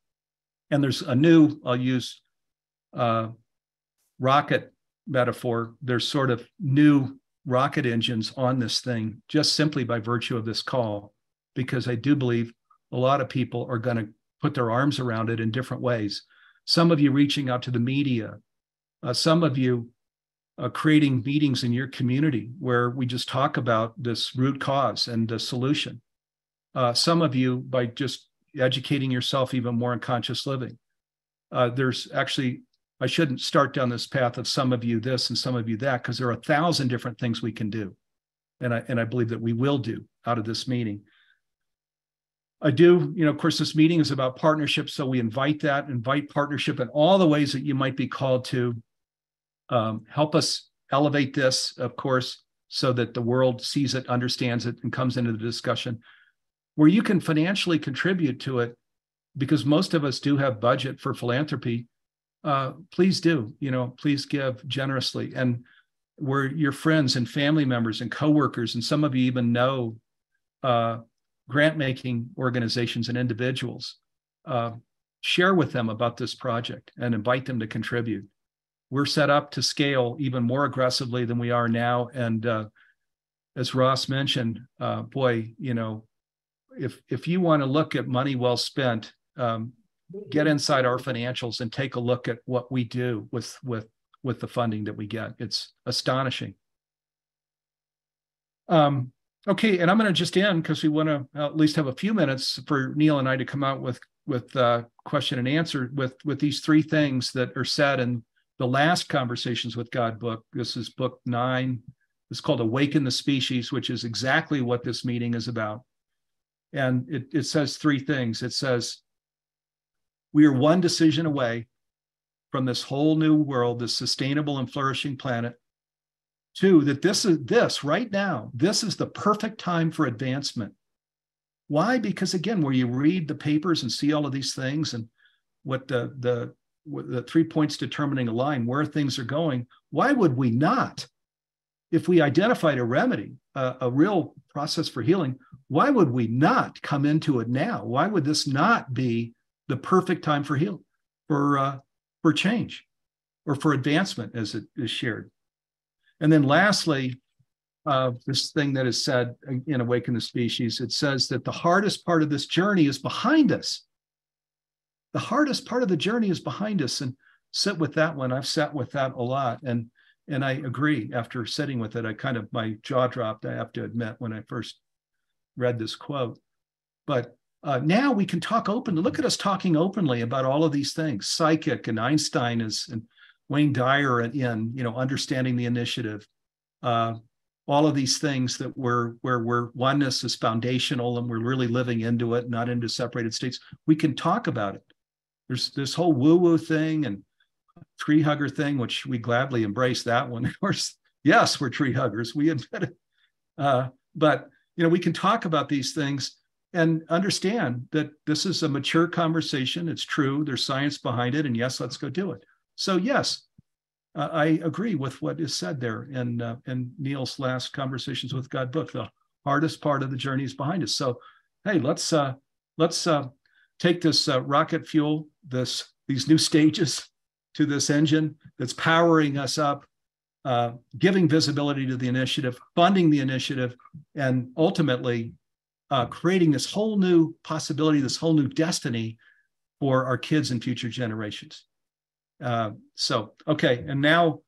and there's a new, I'll use rocket metaphor, there's sort of new rocket engines on this thing just simply by virtue of this call, because I do believe a lot of people are going to put their arms around it in different ways. Some of you reaching out to the media, some of you creating meetings in your community where we just talk about this root cause and the solution. Some of you by just educating yourself even more in conscious living. There's actually, I shouldn't start down this path of some of you this and some of you that, because there are 1,000 different things we can do. And I believe that we will do out of this meeting. I do, of course, this meeting is about partnership. So we invite partnership in all the ways that you might be called to help us elevate this, of course, so that the world sees it, understands it, and comes into the discussion. Where you can financially contribute to it, because most of us do have budget for philanthropy, please do, please give generously. And where your friends and family members and coworkers, and some of you even know grant-making organizations and individuals, share with them about this project and invite them to contribute. We're set up to scale even more aggressively than we are now. And as Ross mentioned, boy, if you want to look at money well spent, get inside our financials and take a look at what we do with the funding that we get. It's astonishing. Okay, and I'm going to just end because we want to at least have a few minutes for Neale and I to come out with question and answer with these three things that are said in the last Conversations with God book. This is book 9. It's called Awaken the Species, which is exactly what this meeting is about. And it says three things. It says, we are one decision away from this whole new world, this sustainable and flourishing planet. 2, that this right now, this is the perfect time for advancement. Why? Because again, where you read the papers and see all of these things and what the 3 points determining a line, where things are going, why would we not? If we identified a remedy, a real process for healing, why would we not come into it now? Why would this not be the perfect time for healing, for change, or for advancement, as it is shared? And then lastly, this thing that is said in Awaken the Species, it says that the hardest part of this journey is behind us. The hardest part of the journey is behind us. And sit with that one. I've sat with that a lot. And I agree. After sitting with it, my jaw dropped, I have to admit, when I first read this quote. But now we can talk openly. Look at us talking openly about all of these things. Psychic and Einstein and Wayne Dyer in Understanding the Initiative. All of these things that where oneness is foundational and we're really living into it, not into separated states. We can talk about it. There's this whole woo-woo thing and tree hugger thing, which we gladly embrace that one. Of course, yes, we're tree huggers. We admit it. But we can talk about these things and understand that this is a mature conversation. It's true. There's science behind it. And yes, let's go do it. So yes, I agree with what is said there in Neale's last Conversations with God book. The hardest part of the journey is behind us. So, hey, let's take this rocket fuel, these new stages to this engine that's powering us up, giving visibility to the initiative, funding the initiative, and ultimately creating this whole new possibility, this whole new destiny for our kids and future generations. Okay, and now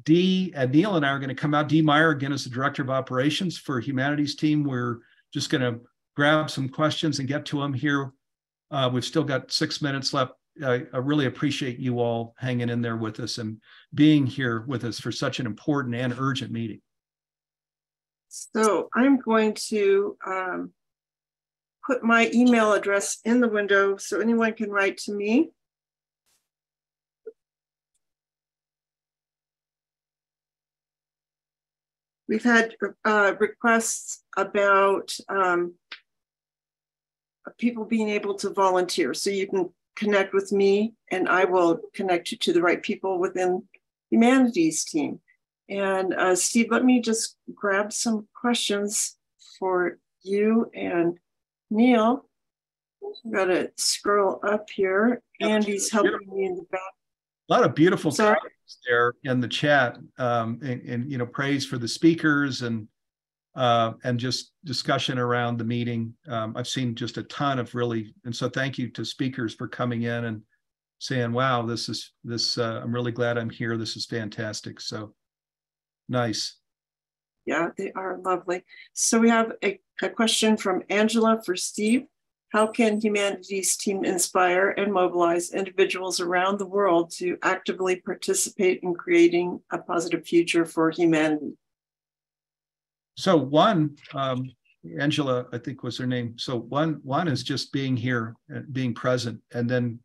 Dee and Neale and I are going to come out. Dee Meyer, again, is the Director of Operations for Humanities Team. We're just going to grab some questions and get to them here. We've still got 6 minutes left. I really appreciate you all hanging in there with us and being here with us for such an important and urgent meeting. So I'm going to put my email address in the window so anyone can write to me. We've had requests about people being able to volunteer. So you can connect with me and I will connect you to the right people within Humanities Team. And Steve, let me just grab some questions for you and Neale. I've got to scroll up here. Andy's helping me in the back. A lot of beautiful comments there in the chat, and praise for the speakers and just discussion around the meeting. I've seen just a ton of and so thank you to speakers for coming in and saying, "Wow, this I'm really glad I'm here. This is fantastic." So nice. Yeah, they are lovely. So we have a question from Angela for Steve. How can Humanities Team inspire and mobilize individuals around the world to actively participate in creating a positive future for humanity? So one, Angela, I think was her name. So one is just being here, being present, and then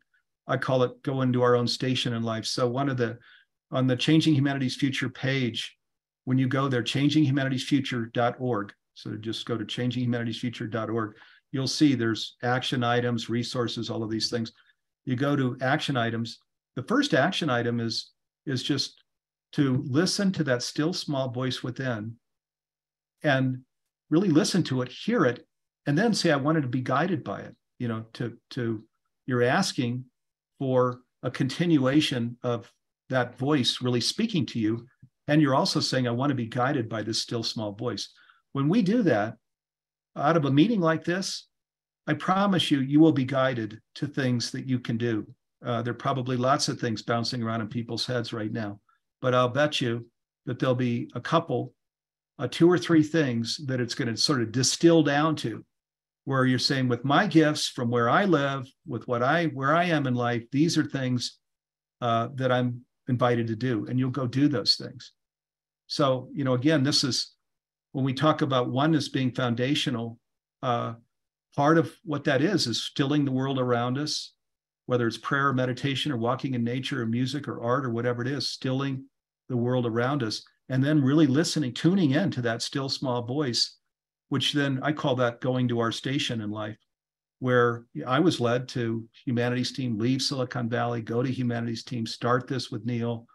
I call it go into our own station in life. So on the Changing Humanities Future page, when you go there, changinghumanities.future.org. So just go to changinghumanities.future.org. You'll see there's action items, resources, all of these things. You go to action items. The first action item is just to listen to that still small voice within and really listen to it, hear it, and then say, I wanted to be guided by it. You're asking for a continuation of that voice really speaking to you. And you're also saying, I want to be guided by this still small voice. When we do that, out of a meeting like this, I promise you, you will be guided to things that you can do. There are probably lots of things bouncing around in people's heads right now, but I'll bet you that there'll be a couple, 2 or 3 things that it's going to sort of distill down to, where you're saying, with my gifts from where I live, with where I am in life, these are things that I'm invited to do, and you'll go do those things. So, again, this is when we talk about oneness being foundational. Part of what that is stilling the world around us, whether it's prayer or meditation or walking in nature or music or art or whatever it is, stilling the world around us, and then really listening, tuning in to that still small voice, which then I call that going to our station in life, where I was led to Humanities Team, leave Silicon Valley, go to Humanities Team, start this with Neale,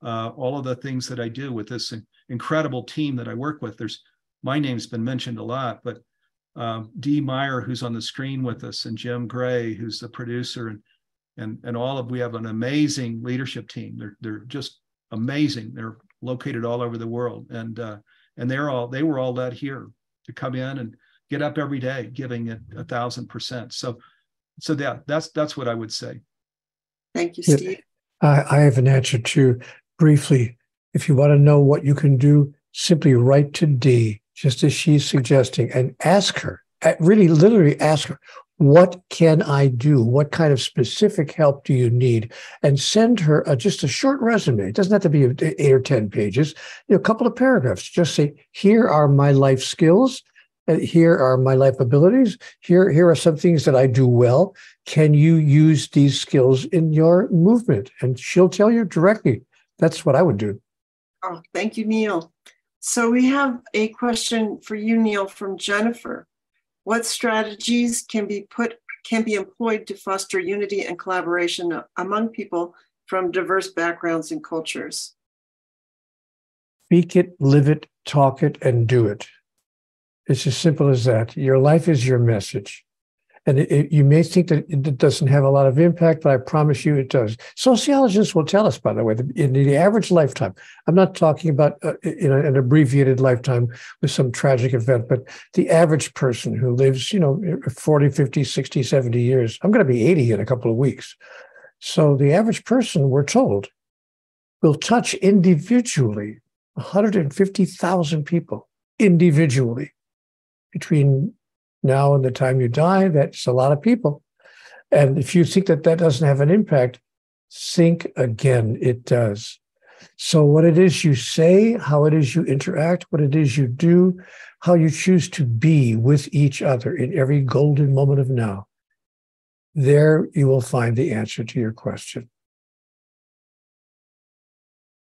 all of the things that I do with this incredible team that I work with. My name's been mentioned a lot, but Dee Meyer, who's on the screen with us, and Jim Gray, who's the producer, and we have an amazing leadership team. They're just amazing. They're located all over the world, and they were all led here to come in and get up every day, giving it 1,000%. So yeah, that's what I would say. Thank you, Steve. I have an answer too. Briefly, if you want to know what you can do, simply write to Dee, just as she's suggesting, and ask her, really literally ask her, what can I do? What kind of specific help do you need? And send her just a short resume. It doesn't have to be 8 or 10 pages, a couple of paragraphs. Just say, here are my life skills. Here are my life abilities. Here are some things that I do well. Can you use these skills in your movement? And she'll tell you directly. That's what I would do. Oh, thank you, Neale. So we have a question for you, Neale, from Jennifer. What strategies can be employed to foster unity and collaboration among people from diverse backgrounds and cultures? Speak it, live it, talk it, and do it. It's as simple as that. Your life is your message. And you may think that it doesn't have a lot of impact, but I promise you it does. Sociologists will tell us, by the way, in the average lifetime, I'm not talking about an abbreviated lifetime with some tragic event, but the average person who lives, 40, 50, 60, 70 years, I'm going to be 80 in a couple of weeks. So the average person, we're told, will touch individually 150,000 people individually between now and the time you die. That's a lot of people. And if you think that doesn't have an impact, think again, it does. So what it is you say, how it is you interact, what it is you do, how you choose to be with each other in every golden moment of now, there you will find the answer to your question.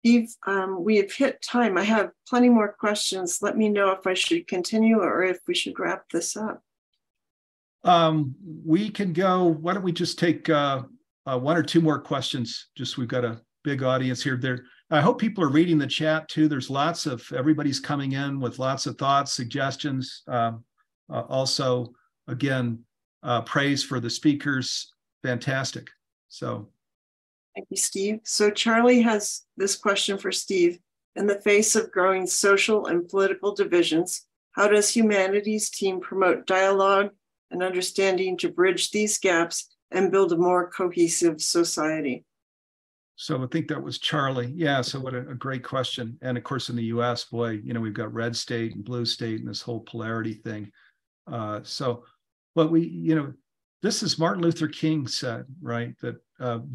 Steve, we have hit time. I have plenty more questions. Let me know if I should continue or if we should wrap this up. We can go. Why don't we just take 1 or 2 more questions? We've got a big audience here. I hope people are reading the chat too. There's everybody's coming in with lots of thoughts, suggestions. Also, again, praise for the speakers. Fantastic. So. Thank you, Steve. So Charlie has this question for Steve. In the face of growing social and political divisions, how does Humanities Team promote dialogue and understanding to bridge these gaps and build a more cohesive society? So I think that was Charlie. Yeah, so what a great question. And of course, in the US, boy, we've got red state and blue state and this whole polarity thing. But this is Martin Luther King said, right, that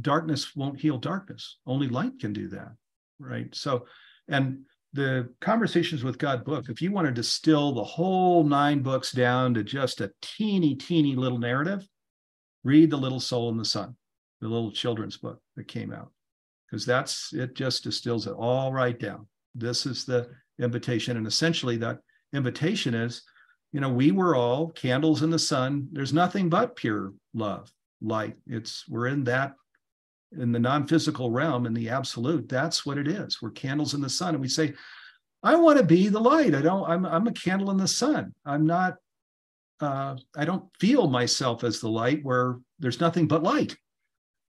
darkness won't heal darkness. Only light can do that, right? So, and the Conversations with God book, if you want to distill the whole 9 books down to just a teeny little narrative, read The Little Soul in the Sun, the little children's book that came out, because it just distills it all right down. This is the invitation. And essentially that invitation is, we were all candles in the sun. There's nothing but pure love, light. We're in the non-physical realm, in the absolute. That's what it is. We're candles in the sun. And we say, I want to be the light. I'm a candle in the sun. I'm not, I don't feel myself as the light where there's nothing but light.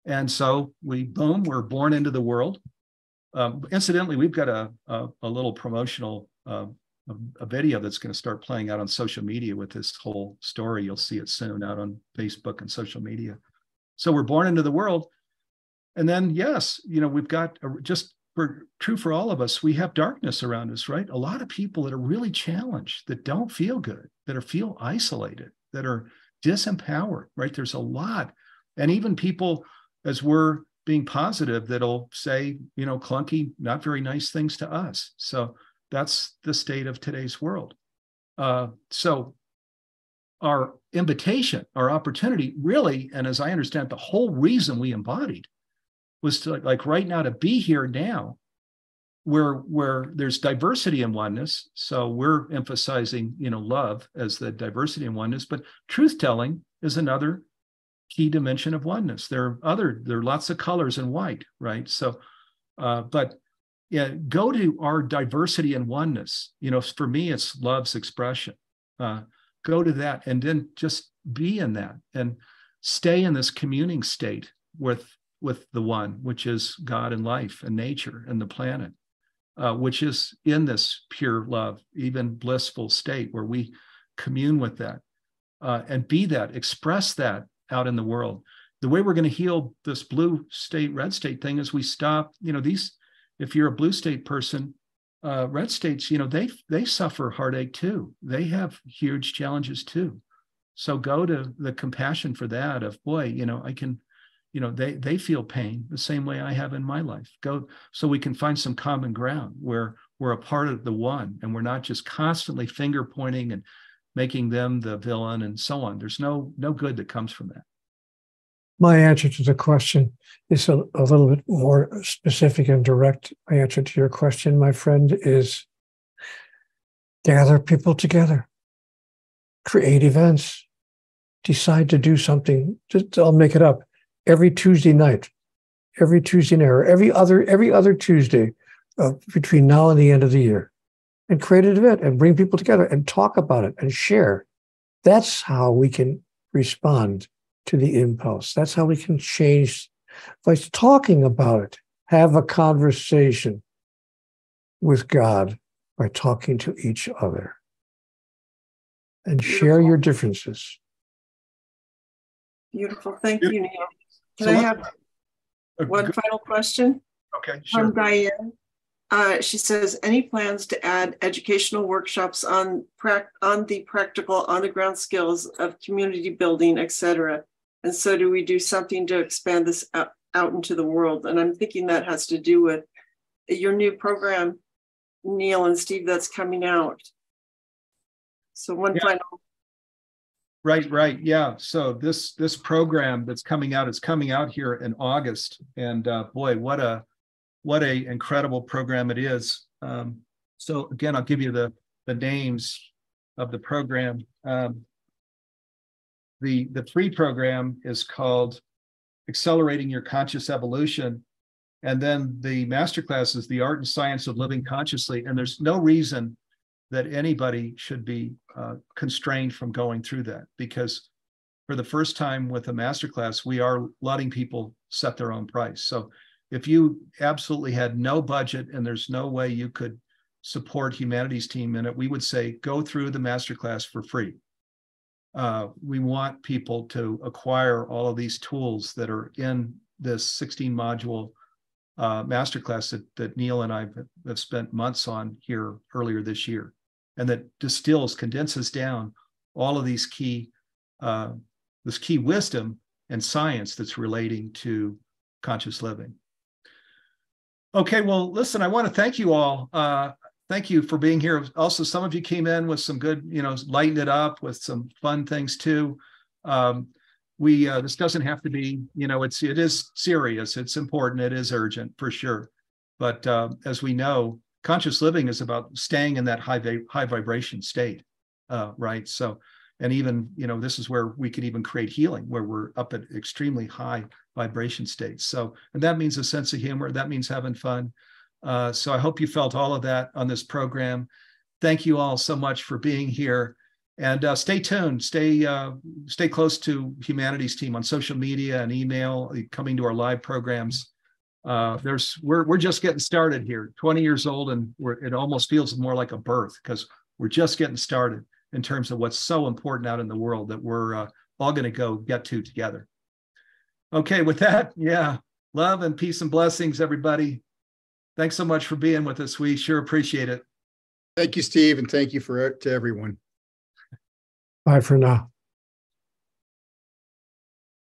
And so we're born into the world. Incidentally, we've got a little promotional a video that's going to start playing out on social media with this whole story. You'll see it soon out on Facebook and social media. So we're born into the world. And then, yes, we've got true for all of us, we have darkness around us, right? A lot of people that are really challenged, that don't feel good, that feel isolated, that are disempowered, right? There's a lot. And even people, as we're being positive, that'll say, clunky, not very nice things to us. So that's the state of today's world. So our invitation, our opportunity really, and as I understand, the whole reason we embodied was to, like, right now, to be here now, where there's diversity and oneness. So we're emphasizing, love as the diversity and oneness, but truth telling is another key dimension of oneness. There are lots of colors in white, right? So, but yeah, go to our diversity and oneness. For me, it's love's expression. Go to that and then just be in that and stay in this communing state with the one, which is God and life and nature and the planet, which is in this pure love, even blissful state where we commune with that and be that, express that out in the world. The way we're going to heal this blue state, red state thing is we stop, if you're a blue state person, red states, they suffer heartache too. They have huge challenges too. So go to the compassion for that of, boy, I can, they feel pain the same way I have in my life. Go so we can find some common ground where we're a part of the one and we're not just constantly finger pointing and making them the villain and so on. There's no good that comes from that. My answer to the question is a little bit more specific and direct. My answer to your question, my friend, is gather people together, create events, decide to do something. I'll make it up. Every Tuesday night, or every other Tuesday between now and the end of the year, and create an event and bring people together and talk about it and share. That's how we can respond to the impulse. That's how we can change by talking about it. Have a conversation with God by talking to each other and share your differences. Beautiful. Thank you, Neale. Can I have one final question? Okay, sure. From Diane. She says, any plans to add educational workshops on the practical on-the-ground skills of community building, et cetera? And so do we do something to expand this out into the world? And I'm thinking that has to do with your new program, Neale and Steve, that's coming out. So final. Right. Yeah. So this program that's coming out is coming out here in August. And boy, what a incredible program it is. So again, I'll give you the names of the program. The free program is called Accelerating Your Conscious Evolution. And then the masterclass is The Art and Science of Living Consciously. And there's no reason that anybody should be constrained from going through that, because for the first time with a masterclass, we are letting people set their own price. So if you absolutely had no budget and there's no way you could support Humanities Team in it, we would say, go through the masterclass for free. We want people to acquire all of these tools that are in this 16-module masterclass that Neale and I have spent months on here earlier this year, and that condenses down all of these this key wisdom and science that's relating to conscious living. Okay, well, listen, I want to thank you all. Thank you for being here. Also, some of you came in with some good, lighten it up with some fun things too. This doesn't have to be, it is serious, it's important, it is urgent for sure. But as we know, conscious living is about staying in that high vibration state, right? So, and even, this is where we can even create healing, where we're up at extremely high vibration states. So, and that means a sense of humor, that means having fun. So I hope you felt all of that on this program. Thank you all so much for being here, and stay tuned. Stay close to Humanities Team on social media and email, coming to our live programs. We're just getting started here, 20 years old, and it almost feels more like a birth because We're just getting started in terms of what's so important out in the world that we're all going to go get to together. Okay, with that, yeah, love and peace and blessings, everybody. Thanks so much for being with us. We sure appreciate it. Thank you, Steve, and thank you to everyone. Bye for now.